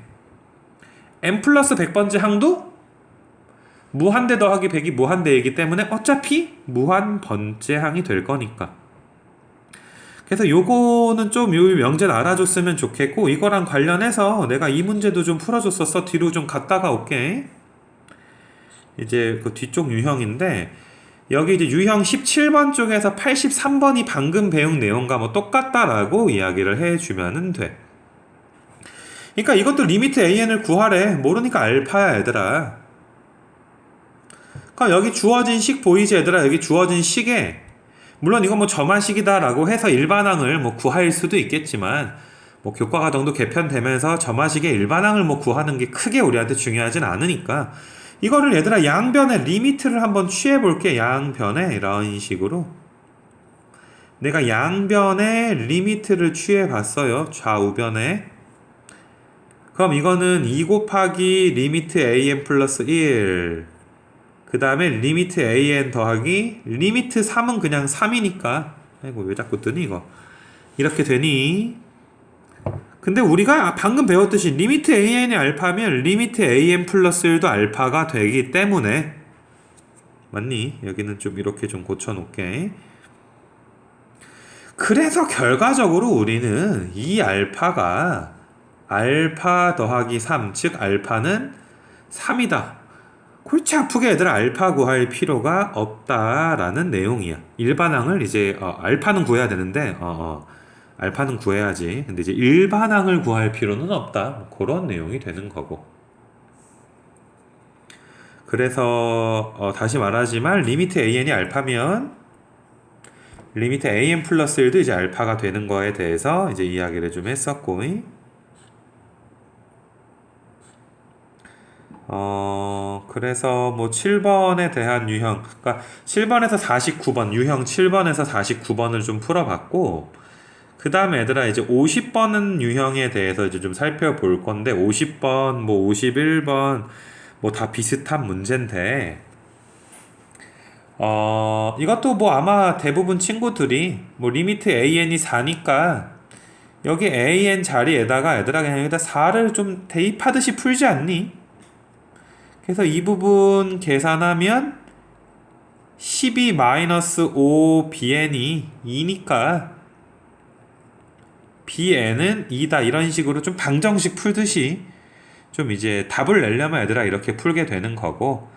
n 플러스 100번째 항도 무한대 더하기 100이 무한대이기 때문에 어차피 무한번째 항이 될 거니까. 그래서 요거는 좀 요 명제는 알아줬으면 좋겠고, 이거랑 관련해서 내가 이 문제도 좀 풀어줬었어. 뒤로 좀 갔다가 올게. 이제 그 뒤쪽 유형인데, 여기 이제 유형 17번 쪽에서 83번이 방금 배운 내용과 뭐 똑같다라고 이야기를 해주면은 돼. 그러니까 이것도 리미트 an을 구하래. 모르니까 알파야 얘들아. 그러니까 여기 주어진 식 보이지 얘들아. 여기 주어진 식에 물론 이건 뭐 저만식이다 라고 해서 일반항을 뭐 구할 수도 있겠지만 뭐 교과과정도 개편되면서 점화식의 일반항을 뭐 구하는 게 크게 우리한테 중요하진 않으니까 이거를 얘들아 양변의 리미트를 한번 취해 볼게. 양변에 이런 식으로 내가 양변의 리미트를 취해 봤어요. 좌우변에. 그럼 이거는 2 곱하기 리미트 an 플러스 1, 그 다음에 리미트 an 더하기 리미트 3은 그냥 3이니까, 아이고 왜 자꾸 뜨니 이거, 이렇게 되니. 근데 우리가 방금 배웠듯이 리미트 an이 알파면 리미트 an 플러스 1도 알파가 되기 때문에, 맞니? 여기는 좀 이렇게 좀 고쳐놓게. 그래서 결과적으로 우리는 이 알파가 알파 더하기 3, 즉 알파는 3이다. 골치 아프게 얘들아 알파 구할 필요가 없다라는 내용이야. 일반항을 이제 알파는 구해야 되는데 알파는 구해야지. 근데 이제 일반항을 구할 필요는 없다. 뭐 그런 내용이 되는 거고. 그래서 다시 말하지만 리미트 an이 알파면 리미트 an 플러스 1도 이제 알파가 되는 거에 대해서 이제 이야기를 좀 했었고, 그래서 뭐 7번에 대한 유형, 그러니까 7번에서 49번, 유형 7번에서 49번을 좀 풀어봤고, 그 다음에 얘들아 이제 50번 유형에 대해서 이제 좀 살펴볼 건데, 50번, 뭐 51번, 뭐 다 비슷한 문제인데, 이것도 뭐 아마 대부분 친구들이 뭐 리미트 an이 4니까 여기 an 자리에다가 얘들아 그냥 여기다 4를 좀 대입하듯이 풀지 않니? 그래서 이 부분 계산하면 12-5 bn이 2니까 bn은 2다. 이런 식으로 좀 방정식 풀듯이 좀 이제 답을 내려면 얘들아 이렇게 풀게 되는 거고,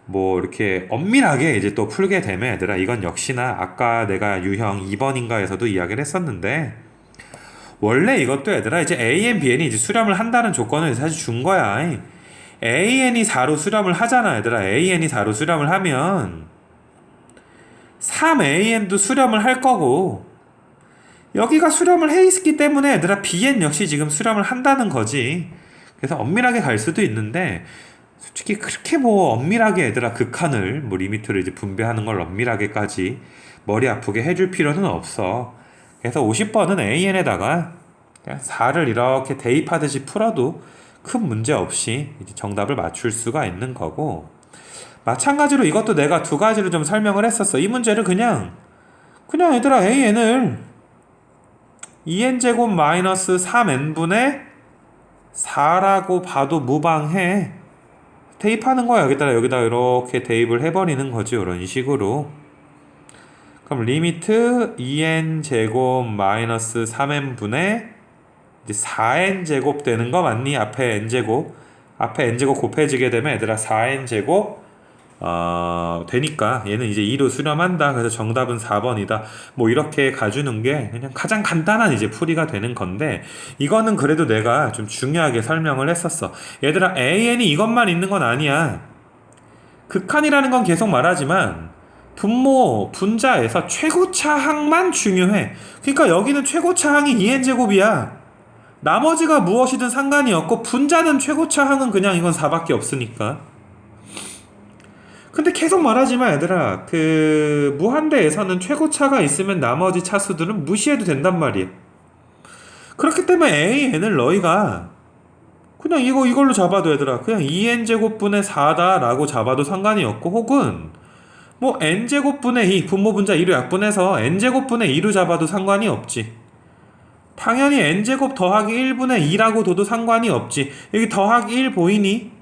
뭐 이렇게 엄밀하게 이제 또 풀게 되면 얘들아 이건 역시나 아까 내가 유형 2번인가에서도 이야기를 했었는데, 원래 이것도 얘들아 이제 an, bn이 이제 수렴을 한다는 조건을 사실 준 거야. an이 4로 수렴을 하잖아 얘들아. an이 4로 수렴을 하면 3an도 수렴을 할 거고, 여기가 수렴을 해 있기 때문에 얘들아 bn 역시 지금 수렴을 한다는 거지. 그래서 엄밀하게 갈 수도 있는데, 솔직히 그렇게 뭐 엄밀하게 얘들아 극한을 뭐 리미트를 이제 분배하는 걸 엄밀하게까지 머리 아프게 해줄 필요는 없어. 그래서 50번은 an에다가 그냥 4를 이렇게 대입하듯이 풀어도 큰 문제 없이 이제 정답을 맞출 수가 있는 거고, 마찬가지로 이것도 내가 두 가지로 좀 설명을 했었어. 이 문제를 그냥 얘들아 an을 2n제곱 마이너스 3n분의 4라고 봐도 무방해. 대입하는 거야. 여기다 이렇게 대입을 해버리는 거지. 이런 식으로. 그럼 리미트 2n제곱 마이너스 3n분의 이제 4n제곱 되는 거 맞니? 앞에 n제곱 곱해지게 되면 얘들아 4n제곱 되니까 얘는 이제 2로 수렴한다. 그래서 정답은 4번이다. 뭐 이렇게 가주는 게 그냥 가장 간단한 이제 풀이가 되는 건데, 이거는 그래도 내가 좀 중요하게 설명을 했었어. 얘들아 an이 이것만 있는 건 아니야. 극한이라는 건 계속 말하지만 분모 분자에서 최고차항만 중요해. 그러니까 여기는 최고차항이 2n제곱이야. 나머지가 무엇이든 상관이 없고 분자는 최고차항은 그냥 이건 4밖에 없으니까. 근데 계속 말하지만 얘들아 그 무한대에서는 최고차가 있으면 나머지 차수들은 무시해도 된단 말이야. 그렇기 때문에 an을 너희가 그냥 이걸로 잡아도 얘들아 그냥 2n제곱분의 4다 라고 잡아도 상관이 없고, 혹은 뭐 n제곱분의 2 분모 분자 2로 약분해서 n제곱분의 2로 잡아도 상관이 없지. 당연히 n제곱 더하기 1분의 2라고 둬도 상관이 없지. 여기 더하기 1 보이니?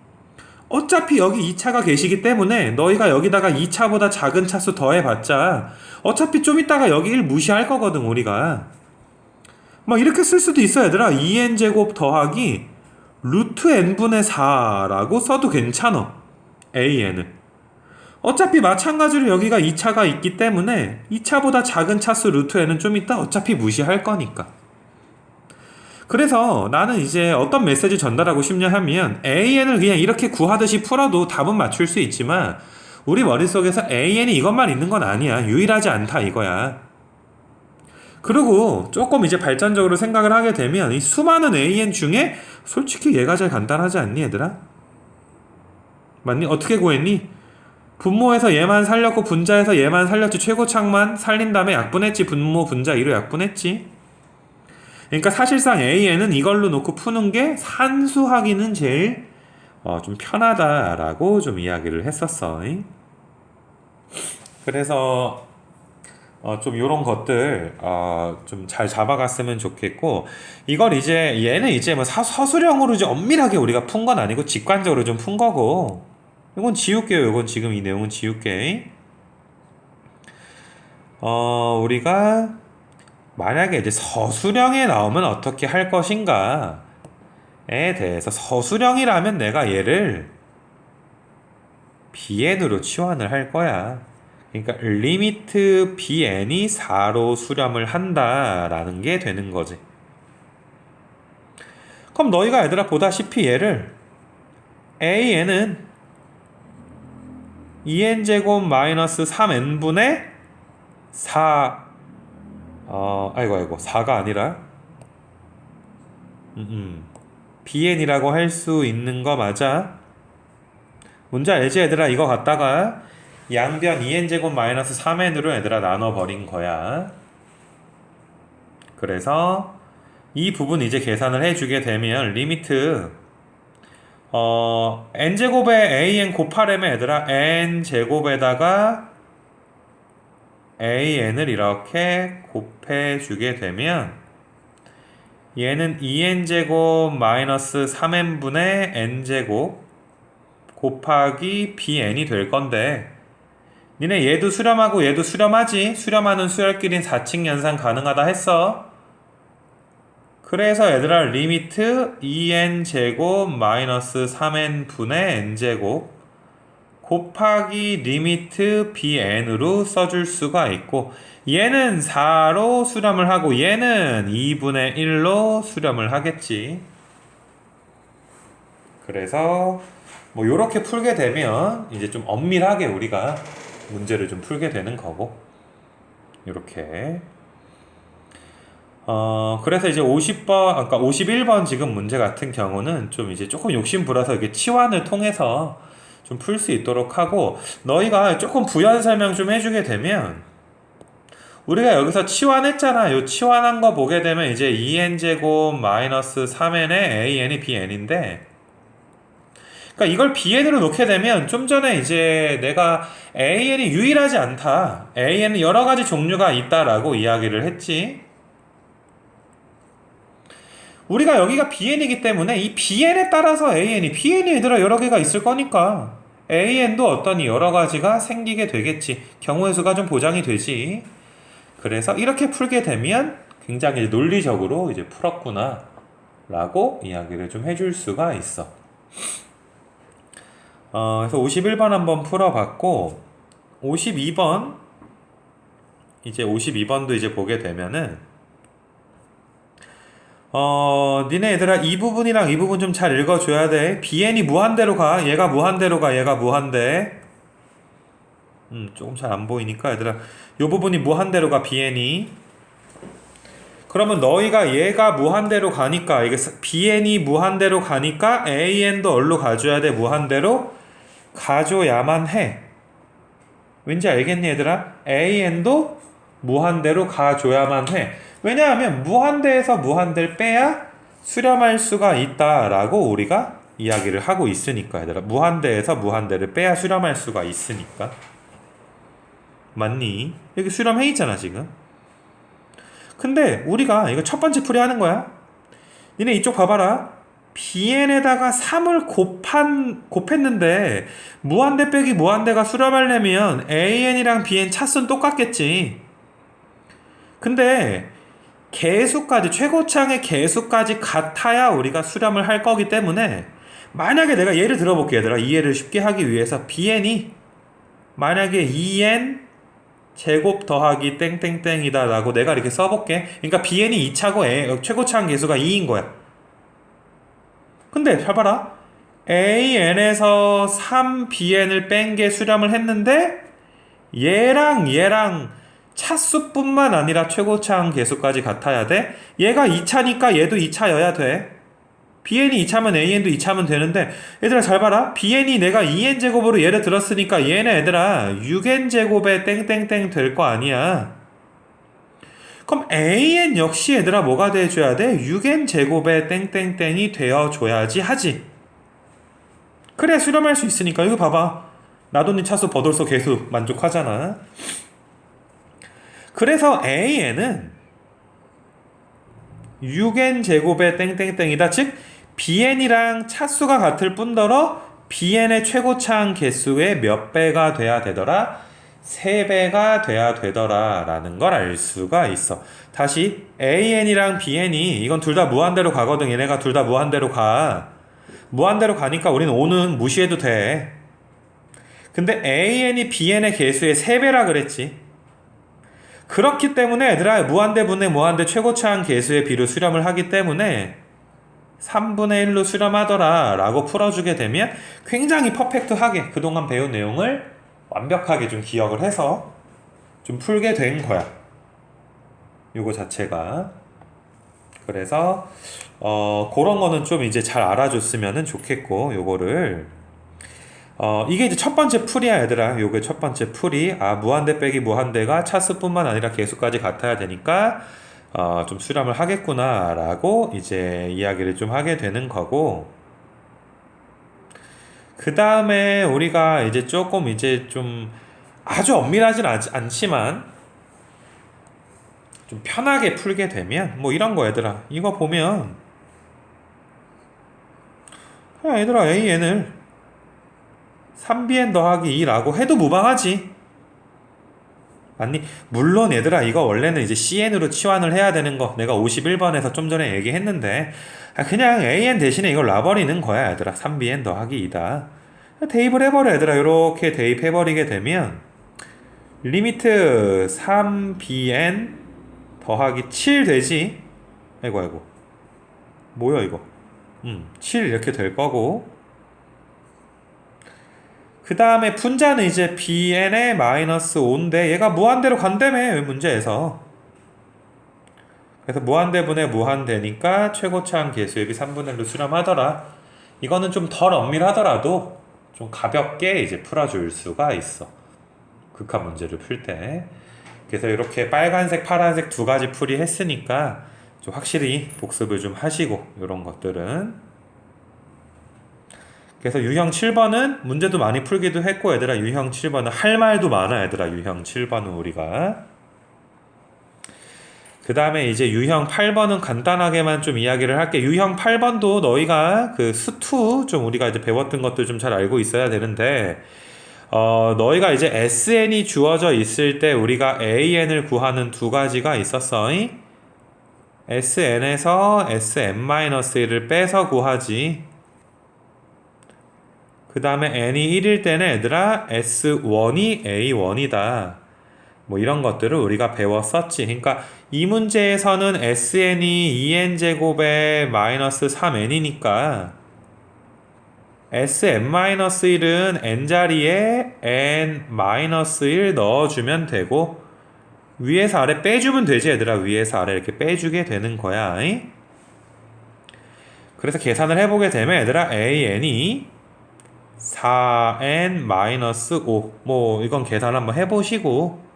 어차피 여기 2차가 계시기 때문에 너희가 여기다가 2차보다 작은 차수 더해봤자 어차피 좀 이따가 여기 1 무시할 거거든 우리가. 막 이렇게 쓸 수도 있어 얘들아. 2n제곱 더하기 루트 n분의 4라고 써도 괜찮아. an을 어차피 마찬가지로 여기가 2차가 있기 때문에 2차보다 작은 차수 루트 n은 좀 이따 어차피 무시할 거니까. 그래서 나는 이제 어떤 메시지 전달하고 싶냐 하면, an을 그냥 이렇게 구하듯이 풀어도 답은 맞출 수 있지만 우리 머릿속에서 an이 이것만 있는 건 아니야. 유일하지 않다 이거야. 그리고 조금 이제 발전적으로 생각을 하게 되면 이 수많은 AN 중에 솔직히 얘가 제일 간단하지 않니 얘들아? 맞니? 어떻게 구했니? 분모에서 얘만 살렸고 분자에서 얘만 살렸지. 최고창만 살린 다음에 약분했지. 분모 분자 2로 약분했지. 그러니까 사실상 AN은 이걸로 놓고 푸는 게 산수하기는 제일 좀 편하다라고 좀 이야기를 했었어. 그래서 좀 요런 것들 좀 잘 잡아갔으면 좋겠고, 이걸 이제 얘는 이제 뭐 서술형으로 이제 엄밀하게 우리가 푼 건 아니고 직관적으로 좀 푼 거고, 이건 지울게요. 이건 지금 이 내용은 지울게. 우리가 만약에 이제 서술형에 나오면 어떻게 할 것인가에 대해서, 서술형이라면 내가 얘를 bn으로 치환을 할 거야. 그러니까 리미트 bn이 4로 수렴을 한다라는 게 되는 거지. 그럼 너희가 얘들아 보다시피 얘를 an은 2n제곱 마이너스 3n분의 4 아이고 4가 아니라 bn이라고 할 수 있는 거 맞아? 문제 알지 얘들아? 이거 갖다가 양변 2n제곱 마이너스 3n으로 얘들아 나눠버린 거야. 그래서 이 부분 이제 계산을 해주게 되면 리미트 n제곱에 an 곱하려면 얘들아 n제곱에다가 an을 이렇게 곱해주게 되면 얘는 2n제곱 마이너스 3n분의 n제곱 곱하기 bn이 될 건데, 니네 얘도 수렴하고 얘도 수렴하지? 수렴하는 수열끼리는 4칙 연산 가능하다 했어. 그래서 얘들아 리미트 2n제곱 마이너스 3n분의 n제곱 곱하기 리미트 bn으로 써줄 수가 있고, 얘는 4로 수렴을 하고 얘는 2분의 1로 수렴을 하겠지. 그래서 뭐 요렇게 풀게 되면 이제 좀 엄밀하게 우리가 문제를 좀 풀게 되는 거고, 요렇게 그래서 이제 50번, 그러니까 51번 지금 문제 같은 경우는 좀 이제 조금 욕심 부려서 이게 치환을 통해서 좀 풀 수 있도록 하고, 너희가 조금 부연 설명 좀 해주게 되면, 우리가 여기서 치환했잖아. 요 치환한 거 보게 되면 이제 2n제곱 마이너스 3n의 an이 bn인데, 그러니까 이걸 bn으로 놓게 되면 좀 전에 이제 내가 an이 유일하지 않다, an은 여러 가지 종류가 있다라고 이야기를 했지. 우리가 여기가 bn이기 때문에 이 bn에 따라서 bn이 얘들아 여러 개가 있을 거니까 an도 어떤 여러 가지가 생기게 되겠지. 경우의 수가 좀 보장이 되지. 그래서 이렇게 풀게 되면 굉장히 논리적으로 이제 풀었구나 라고 이야기를 좀 해줄 수가 있어. 그래서 51번 한번 풀어봤고, 52번 이제 52번도 이제 보게 되면은 니네 얘들아 이 부분이랑 이 부분 좀 잘 읽어줘야 돼. bn이 무한대로 가, 얘가 무한대로 가, 얘가 무한대. 조금 잘 안 보이니까 얘들아 요 부분이 무한대로 가, bn이. 그러면 너희가 얘가 무한대로 가니까, 이게 bn이 무한대로 가니까 an도 얼로 가줘야 돼? 무한대로 가줘야만 해. 왠지 알겠니 얘들아? an도 무한대로 가줘야만 해. 왜냐하면 무한대에서 무한대를 빼야 수렴할 수가 있다라고 우리가 이야기를 하고 있으니까 얘들아. 무한대에서 무한대를 빼야 수렴할 수가 있으니까. 맞니? 여기 수렴해 있잖아 지금. 근데 우리가 이거 첫 번째 풀이 하는 거야. 니네 이쪽 봐봐라. bn에다가 3을 곱했는데 무한대 빼기 무한대가 수렴하려면 an이랑 bn 차수는 똑같겠지. 근데 개수까지, 최고창의 개수까지 같아야 우리가 수렴을 할 거기 때문에, 만약에 내가 예를 들어볼게 얘들아. 이해를 쉽게 하기 위해서 bn이 만약에 2n 제곱 더하기 땡땡땡이다 라고 내가 이렇게 써볼게. 그러니까 bn이 2차고 최고창 개수가 2인 거야. 근데 잘 봐라. an에서 3bn을 뺀 게 수렴을 했는데 얘랑 차수뿐만 아니라 최고차항 계수까지 같아야 돼. 얘가 2차니까 얘도 2차여야 돼. bn이 2차면 an도 2차면 되는데 얘들아 잘 봐라. bn이 내가 2n 제곱으로 얘를 들었으니까 얘는 얘들아 6n 제곱에 땡땡땡 될 거 아니야. 그럼 an 역시 얘들아 뭐가 돼줘야 돼? 6n 제곱에 땡땡땡이 되어줘야지 하지. 그래 수렴할 수 있으니까. 이거 봐봐. 나돈니 차수 버돌서 계수 만족하잖아. 그래서 an은 6n 제곱의 땡땡땡이다. 즉 bn이랑 차수가 같을 뿐더러 bn의 최고차항 개수의 몇 배가 돼야 되더라? 3배가 돼야 되더라 라는 걸 알 수가 있어. 다시 an이랑 bn이 이건 둘 다 무한대로 가거든. 얘네가 둘 다 무한대로 가. 무한대로 가니까 우리는 5는 무시해도 돼. 근데 an이 bn의 개수의 3배라 그랬지. 그렇기 때문에 얘들아 무한대분의 무한대 최고차항 개수의 비로 수렴을 하기 때문에 3분의 1로 수렴하더라 라고 풀어주게 되면 굉장히 퍼펙트하게 그동안 배운 내용을 완벽하게 좀 기억을 해서 좀 풀게 된 거야. 요거 자체가. 그래서 그런 거는 좀 이제 잘 알아줬으면 좋겠고, 요거를 이게 이제 첫 번째 풀이야 얘들아. 요게 첫 번째 풀이. 무한대 빼기 무한대가 차수뿐만 아니라 개수까지 같아야 되니까 좀 수렴을 하겠구나 라고 이제 이야기를 좀 하게 되는 거고, 그 다음에 우리가 이제 조금 이제 좀 아주 엄밀하진 않지만 좀 편하게 풀게 되면 뭐 이런 거 얘들아. 이거 보면 그냥 얘들아 an을 3bn 더하기 2라고 해도 무방하지. 맞니? 물론 얘들아 이거 원래는 이제 cn으로 치환을 해야 되는 거 내가 51번에서 좀 전에 얘기했는데 그냥 an 대신에 이걸 놔버리는 거야 얘들아. 3bn 더하기 2다. 대입을 해버려 얘들아. 이렇게 대입해버리게 되면 리미트 3bn 더하기 7 되지. 아이고 뭐야 이거. 7 이렇게 될 거고, 그 다음에 분자는 이제 bn의 마이너스 5인데 얘가 무한대로 간다며 문제에서. 그래서 무한대분의 무한대니까 최고차항 개수액이 3분의 1로 수렴하더라. 이거는 좀 덜 엄밀하더라도 좀 가볍게 이제 풀어줄 수가 있어. 극한 문제를 풀 때. 그래서 이렇게 빨간색, 파란색 두 가지 풀이 했으니까 좀 확실히 복습을 좀 하시고, 이런 것들은. 그래서 유형 7번은 문제도 많이 풀기도 했고 얘들아, 유형 7번은 할 말도 많아 얘들아. 유형 7번은 우리가. 그 다음에 이제 유형 8번은 간단하게만 좀 이야기를 할게. 유형 8번도 너희가 그 수2 좀 우리가 이제 배웠던 것들 좀 잘 알고 있어야 되는데, 너희가 이제 SN이 주어져 있을 때 우리가 AN을 구하는 두 가지가 있었어. SN에서 SM-1을 빼서 구하지. 그 다음에 N이 1일 때는 얘들아 S1이 A1이다. 뭐 이런 것들을 우리가 배웠었지. 그러니까 이 문제에서는 SN이 2n제곱에 마이너스 3n이니까 SM-1은 n자리에 n-1 넣어주면 되고, 위에서 아래 빼주면 되지 얘들아. 위에서 아래 이렇게 빼주게 되는 거야. 그래서 계산을 해보게 되면 얘들아 an이 4n-5 뭐 이건 계산 한번 해보시고,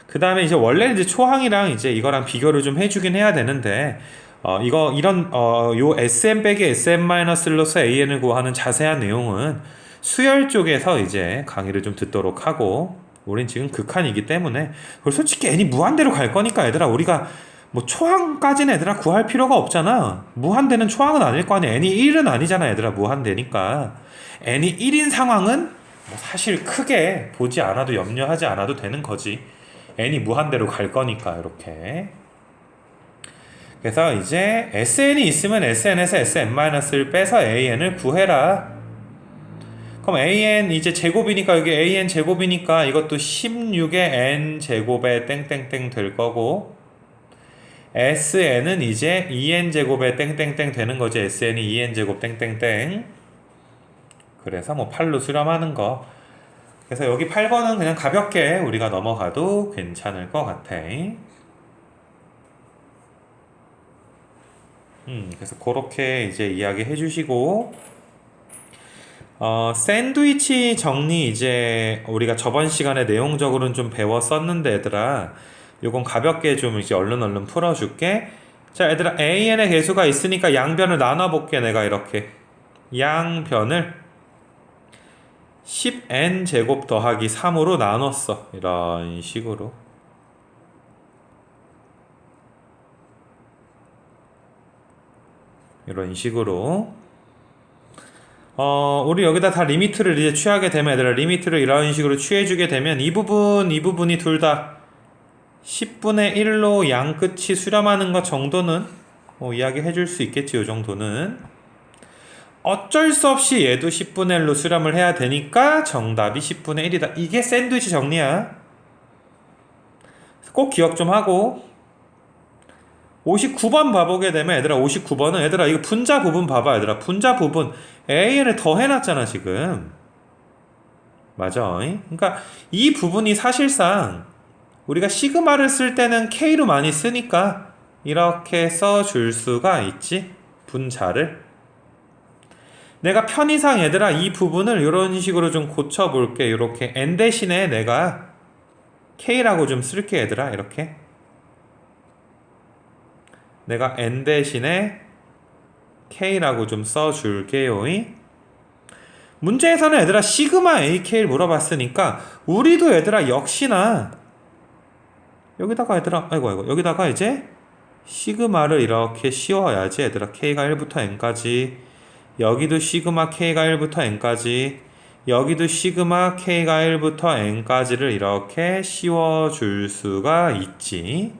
그 다음에 이제 원래 이제 초항이랑 이제 이거랑 비교를 좀 해주긴 해야 되는데, 요 SM 빼기 SM-1로서 AN을 구하는 자세한 내용은 수열 쪽에서 이제 강의를 좀 듣도록 하고, 우린 지금 극한이기 때문에, 그리고 솔직히 n이 무한대로 갈 거니까 얘들아 우리가 뭐 초항까지는 얘들아 구할 필요가 없잖아. 무한대는 초항은 아닐 거 아니야. n이 1은 아니잖아 얘들아. 무한대니까 n이 1인 상황은 뭐 사실 크게 보지 않아도 염려하지 않아도 되는 거지. n이 무한대로 갈 거니까. 이렇게. 그래서 이제 SN이 있으면 SN에서 SM-를 빼서 AN을 구해라. 그럼 AN 이제 제곱이니까 여기 AN 제곱이니까 이것도 16의 N 제곱에 땡땡땡 될 거고, SN은 이제 2N 제곱에 땡땡땡 되는 거지. SN이 2N 제곱 땡땡땡. 그래서 뭐 8로 수렴하는 거. 그래서 여기 8번은 그냥 가볍게 우리가 넘어가도 괜찮을 것 같아. 그래서 그렇게 이제 이야기 해주시고, 샌드위치 정리 이제 우리가 저번 시간에 내용적으로는 좀 배웠었는데 얘들아, 요건 가볍게 좀 이제 얼른 풀어줄게. 자, 얘들아, AN의 개수가 있으니까 양변을 나눠볼게. 내가 이렇게 양변을 10n 제곱 더하기 3으로 나눴어. 이런 식으로. 이런 식으로. 우리 여기다 다 리미트를 이제 취하게 되면, 얘들아, 리미트를 이런 식으로 취해주게 되면 이 부분이 둘 다 10분의 1로 양 끝이 수렴하는 것 정도는 이야기 해줄 수 있겠지. 요 정도는 어쩔 수 없이 얘도 10분의 1로 수렴을 해야 되니까 정답이 10분의 1이다. 이게 샌드위치 정리야. 꼭 기억 좀 하고, 59번 봐보게 되면, 얘들아, 59번은 얘들아 이거 분자 부분 봐봐. 얘들아, 분자 부분 AN을 더 해놨잖아 지금. 맞아. 그러니까 이 부분이 사실상 우리가 시그마를 쓸 때는 K로 많이 쓰니까 이렇게 써줄 수가 있지. 분자를. 내가 편의상 얘들아 이 부분을 이런 식으로 좀 고쳐볼게. 이렇게 N 대신에 내가 K라고 좀 쓸게. 얘들아, 이렇게 내가 N 대신에 K라고 좀 써줄게요. 문제에서는 얘들아 시그마 AK를 물어봤으니까 우리도 얘들아 역시나 여기다가 얘들아 여기다가 이제 시그마를 이렇게 씌워야지. 얘들아, K가 1부터 N까지, 여기도 시그마 K가 1부터 N까지, 여기도 시그마 K가 1부터 N까지를 이렇게 씌워줄 수가 있지.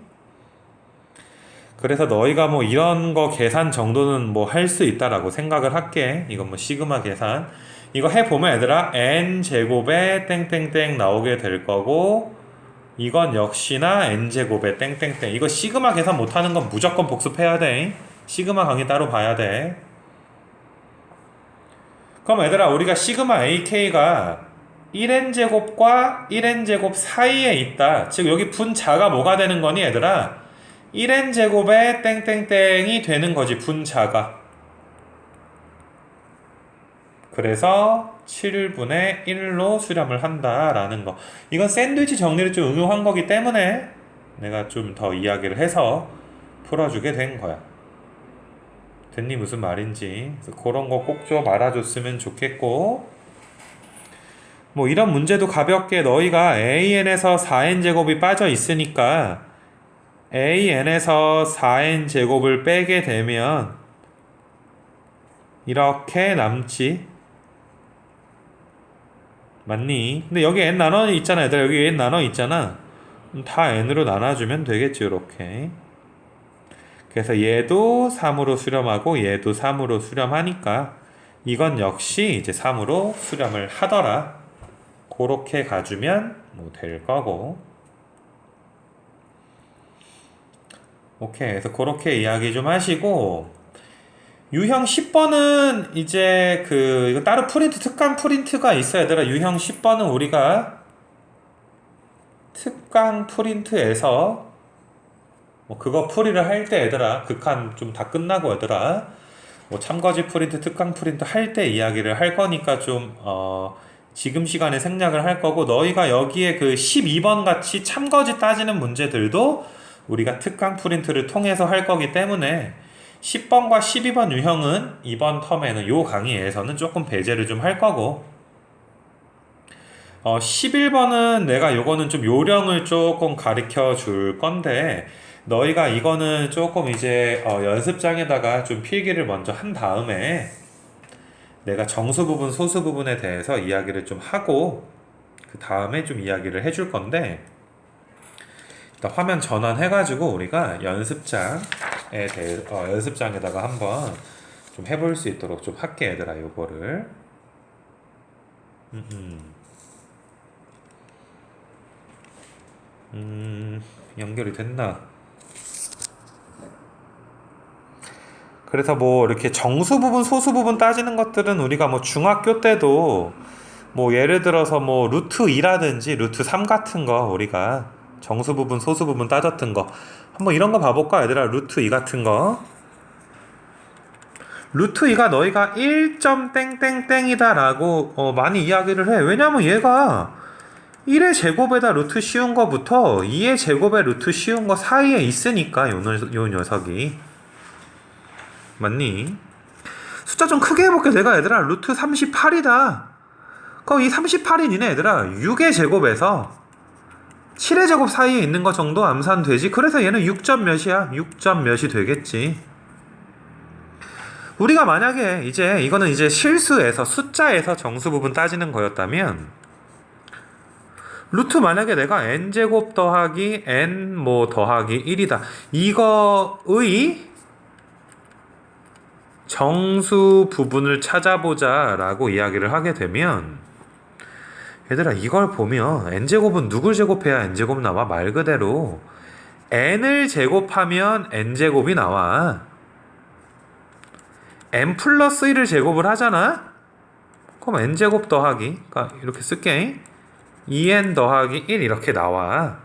그래서 너희가 뭐 이런 거 계산 정도는 뭐 할 수 있다라고 생각을 할게. 이건 뭐 시그마 계산. 이거 해보면 얘들아 N제곱에 땡땡땡 나오게 될 거고, 이건 역시나 N제곱에 땡땡땡. 이거 시그마 계산 못하는 건 무조건 복습해야 돼. 시그마 강의 따로 봐야 돼. 그럼 얘들아 우리가 시그마 AK가 1n제곱과 1n제곱 사이에 있다. 즉 여기 분자가 뭐가 되는 거니 얘들아? 1n제곱에 땡땡땡이 되는 거지, 분자가. 그래서 7분의 1로 수렴을 한다라는 거. 이건 샌드위치 정리를 좀 응용한 거기 때문에 내가 좀 더 이야기를 해서 풀어주게 된 거야. 됐니? 무슨 말인지. 그래서 그런 거 꼭 좀 알아줬으면 좋겠고, 뭐 이런 문제도 가볍게 너희가 AN에서 4n제곱이 빠져 있으니까 AN에서 4n제곱을 빼게 되면 이렇게 남지. 맞니? 근데 여기 n 나눠 있잖아. 얘들아, 여기 n 나눠 있잖아. 다 n으로 나눠주면 되겠지. 이렇게. 그래서 얘도 3으로 수렴하고 얘도 3으로 수렴하니까 이건 역시 이제 3으로 수렴을 하더라. 그렇게 가주면 뭐 될 거고. 오케이. 그래서 그렇게 이야기 좀 하시고, 유형 10번은 이제 이거 따로 프린트, 특강 프린트가 있어. 얘들아, 유형 10번은 우리가 특강 프린트에서 뭐 그거 풀이를 할 때 얘들아, 극한 좀 다 끝나고 얘들아, 뭐 참거지 프린트, 특강 프린트 할 때 이야기를 할 거니까 좀 지금 시간에 생략을 할 거고, 너희가 여기에 그 12번 같이 참거지 따지는 문제들도 우리가 특강 프린트를 통해서 할 거기 때문에 10번과 12번 유형은 이번 텀에는 요 강의에서는 조금 배제를 좀 할 거고, 11번은 내가 요거는 좀 요령을 조금 가르쳐 줄 건데, 너희가 이거는 조금 이제 연습장에다가 좀 필기를 먼저 한 다음에 내가 정수 부분, 소수 부분에 대해서 이야기를 좀 하고 그 다음에 좀 이야기를 해줄 건데, 일단 화면 전환해가지고 우리가 연습장에 대해 연습장에다가 한번 좀 해볼 수 있도록 좀 할게. 얘들아, 요거를 연결이 됐나? 그래서 뭐 이렇게 정수 부분, 소수 부분 따지는 것들은 우리가 뭐 중학교 때도 뭐 예를 들어서 뭐 루트 2라든지 루트 3 같은 거 우리가 정수 부분, 소수 부분 따졌던 거 한번 이런 거 봐볼까 얘들아? 루트 2 같은 거. 루트 2가 너희가 1점 땡땡땡이다 라고 많이 이야기를 해. 왜냐면 얘가 1의 제곱에다 루트 씌운 거부터 2의 제곱에 루트 씌운 거 사이에 있으니까 요 녀석이. 맞니? 숫자 좀 크게 해볼게. 내가 얘들아 루트 38이다. 그럼 이 38이 니네 얘들아 6의 제곱에서 7의 제곱 사이에 있는 거 정도 암산되지. 그래서 얘는 6점 몇이야? 6점 몇이 되겠지. 우리가 만약에 이제 이거는 이제 실수에서 숫자에서 정수 부분 따지는 거였다면 루트 만약에 내가 n제곱 더하기 n 뭐 더하기 1이다. 이거의 정수 부분을 찾아보자 라고 이야기를 하게 되면 얘들아 이걸 보면 n제곱은 누굴 제곱해야 n제곱 나와? 말 그대로 n을 제곱하면 n제곱이 나와. n 플러스 1을 제곱을 하잖아? 그럼 n제곱 더하기 그러니까 이렇게 쓸게 2n 더하기 1 이렇게 나와.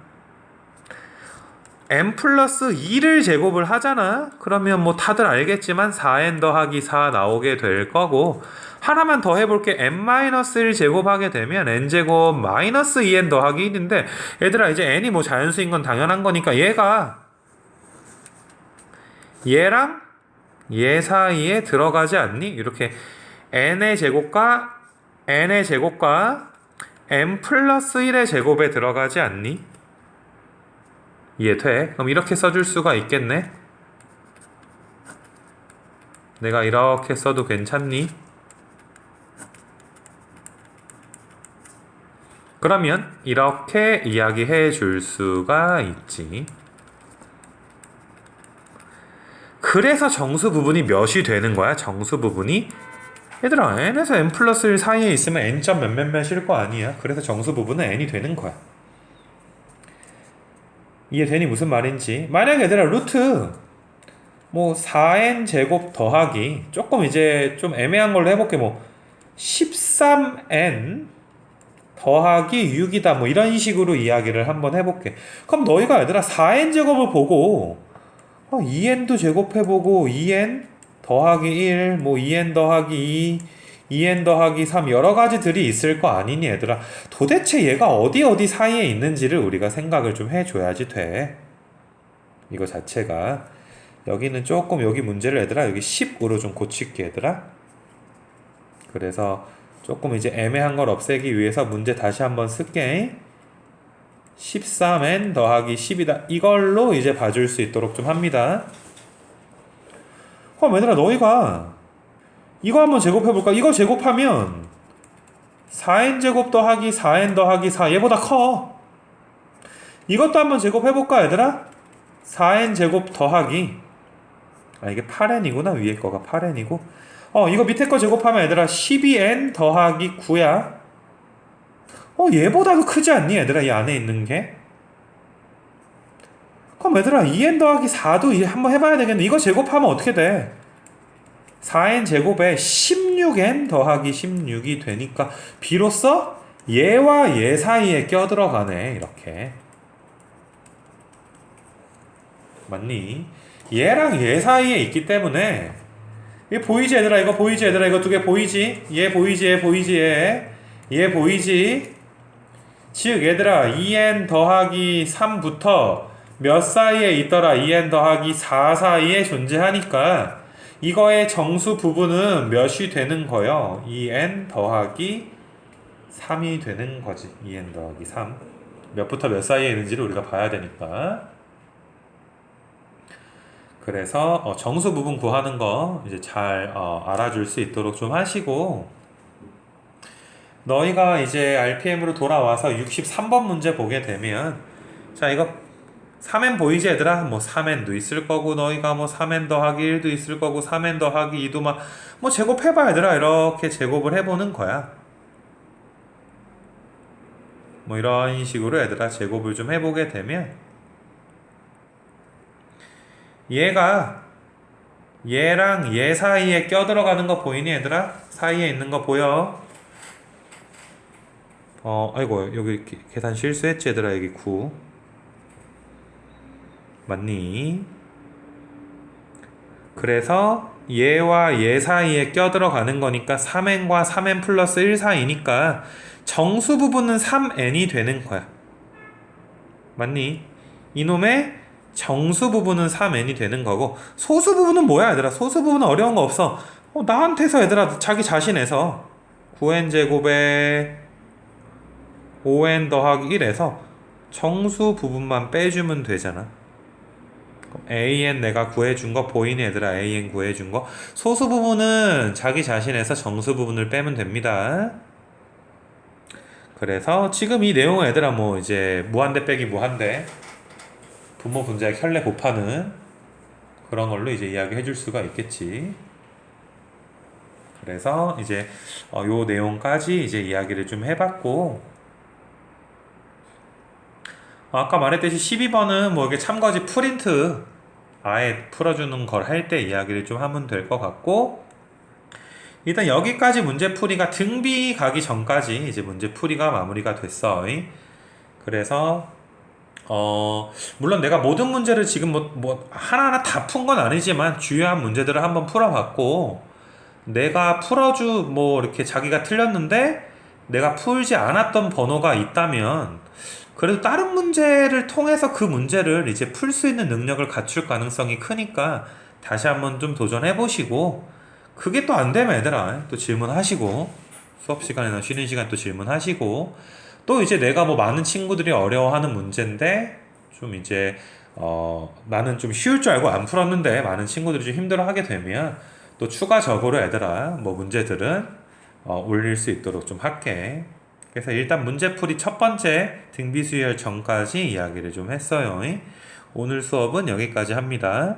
n 플러스 2를 제곱을 하잖아? 그러면 뭐 다들 알겠지만 4n 더하기 4 나오게 될 거고 하나만 더 해볼게. n-1 제곱하게 되면 n제곱 마이너스 2n 더하기 1인데 얘들아 이제 n이 뭐 자연수인 건 당연한 거니까 얘랑 얘 사이에 들어가지 않니? 이렇게 n의 제곱과 n 플러스 1의 제곱에 들어가지 않니? 이해돼? 그럼 이렇게 써줄 수가 있겠네? 내가 이렇게 써도 괜찮니? 그러면 이렇게 이야기해 줄 수가 있지. 그래서 정수 부분이 몇이 되는 거야? 정수 부분이 얘들아 n에서 n 플러스 1 사이에 있으면 n점 몇몇몇일 거 아니야. 그래서 정수 부분은 n이 되는 거야. 이해되니 무슨 말인지. 만약에 얘들아 루트 뭐 4n 제곱 더하기 조금 이제 좀 애매한 걸로 해볼게. 뭐 13n 더하기 6이다 뭐 이런 식으로 이야기를 한번 해볼게. 그럼 너희가 얘들아 4n 제곱을 보고 2n도 제곱해보고 2n 더하기 1, 뭐 2n 더하기 2, 2n 더하기 3 여러 가지들이 있을 거 아니니 얘들아. 도대체 얘가 어디 사이에 있는지를 우리가 생각을 좀 해줘야지 돼. 이거 자체가. 여기는 조금 여기 문제를 얘들아 여기 10으로 좀 고칠게 얘들아. 그래서 조금 이제 애매한 걸 없애기 위해서 문제 다시 한번 쓸게. 13n 더하기 10이다. 이걸로 이제 봐줄 수 있도록 좀 합니다. 그럼 얘들아 너희가 이거 한번 제곱해볼까? 이거 제곱하면 4n 제곱 더하기 4n 더하기 4 얘보다 커. 이것도 한번 제곱해볼까 얘들아? 4n 제곱 더하기 이게 8n이구나. 위에 거가 8n이고 이거 밑에 거 제곱하면 얘들아 12n 더하기 9야. 얘보다도 크지 않니 얘들아 이 안에 있는 게? 그럼 얘들아 2n 더하기 4도 한번 해봐야 되겠네. 이거 제곱하면 어떻게 돼? 4n 제곱에 16n 더하기 16이 되니까 비로소 얘와 얘 사이에 껴들어가네. 이렇게 맞니? 얘랑 얘 사이에 있기 때문에 이게 보이지 얘들아? 이거 보이지 얘들아? 이거 두 개 보이지? 얘 보이지? 얘 보이지? 얘 보이지? 즉 얘들아 2n 더하기 3부터 몇 사이에 있더라? 2n 더하기 4 사이에 존재하니까 이거의 정수 부분은 몇이 되는 거요? 2n 더하기 3이 되는 거지. 2n 더하기 3 몇부터 몇 사이에 있는지를 우리가 봐야 되니까. 그래서 정수 부분 구하는 거 이제 잘 알아줄 수 있도록 좀 하시고 너희가 이제 RPM으로 돌아와서 63번 문제 보게 되면 자 이거 3n 보이지 얘들아? 뭐 3n도 있을 거고 너희가 뭐 3n 더하기 1도 있을 거고 3n 더하기 2도 막 뭐 제곱해봐 얘들아. 이렇게 제곱을 해보는 거야. 뭐 이런 식으로 얘들아 제곱을 좀 해보게 되면 얘가 얘랑 얘 사이에 껴들어가는 거 보이니 얘들아? 사이에 있는 거 보여? 아이고, 여기 계산 실수했지, 얘들아. 여기 9. 맞니? 그래서 얘와 얘 사이에 껴들어가는 거니까 3n과 3n 플러스 1 사이니까 정수 부분은 3n이 되는 거야. 맞니? 이놈의 정수 부분은 3n이 되는 거고, 소수 부분은 뭐야, 얘들아? 소수 부분은 어려운 거 없어. 나한테서, 얘들아, 자기 자신에서 9n 제곱에 5n 더하기 1에서 정수 부분만 빼주면 되잖아. AN 내가 구해준 거 보이니, 얘들아? AN 구해준 거. 소수 부분은 자기 자신에서 정수 부분을 빼면 됩니다. 그래서 지금 이 내용은, 얘들아, 뭐 이제 무한대 빼기 무한대, 분모 분자의 켤레 곱하는 그런 걸로 이제 이야기해 줄 수가 있겠지. 그래서 이제 요 내용까지 이제 이야기를 좀 해봤고, 아까 말했듯이 12번은 뭐 이게 참거지 프린트 아예 풀어주는 걸 할 때 이야기를 좀 하면 될 것 같고, 일단 여기까지 문제풀이가 등비 가기 전까지 이제 문제풀이가 마무리가 됐어. 그래서 물론 내가 모든 문제를 지금 뭐 하나하나 다 푼 건 아니지만 주요한 문제들을 한번 풀어봤고, 내가 뭐 이렇게 자기가 틀렸는데 내가 풀지 않았던 번호가 있다면 그래도 다른 문제를 통해서 그 문제를 이제 풀 수 있는 능력을 갖출 가능성이 크니까 다시 한번 좀 도전해 보시고, 그게 또 안 되면 얘들아 또 질문하시고, 수업 시간이나 쉬는 시간 또 질문하시고, 또 이제 내가 뭐 많은 친구들이 어려워하는 문제인데 좀 이제 나는 좀 쉬울 줄 알고 안 풀었는데 많은 친구들이 좀 힘들어하게 되면 또 추가적으로 얘들아 뭐 문제들은 올릴 수 있도록 좀 할게. 그래서 일단 문제풀이 첫 번째 등비수열 전까지 이야기를 좀 했어요. 오늘 수업은 여기까지 합니다.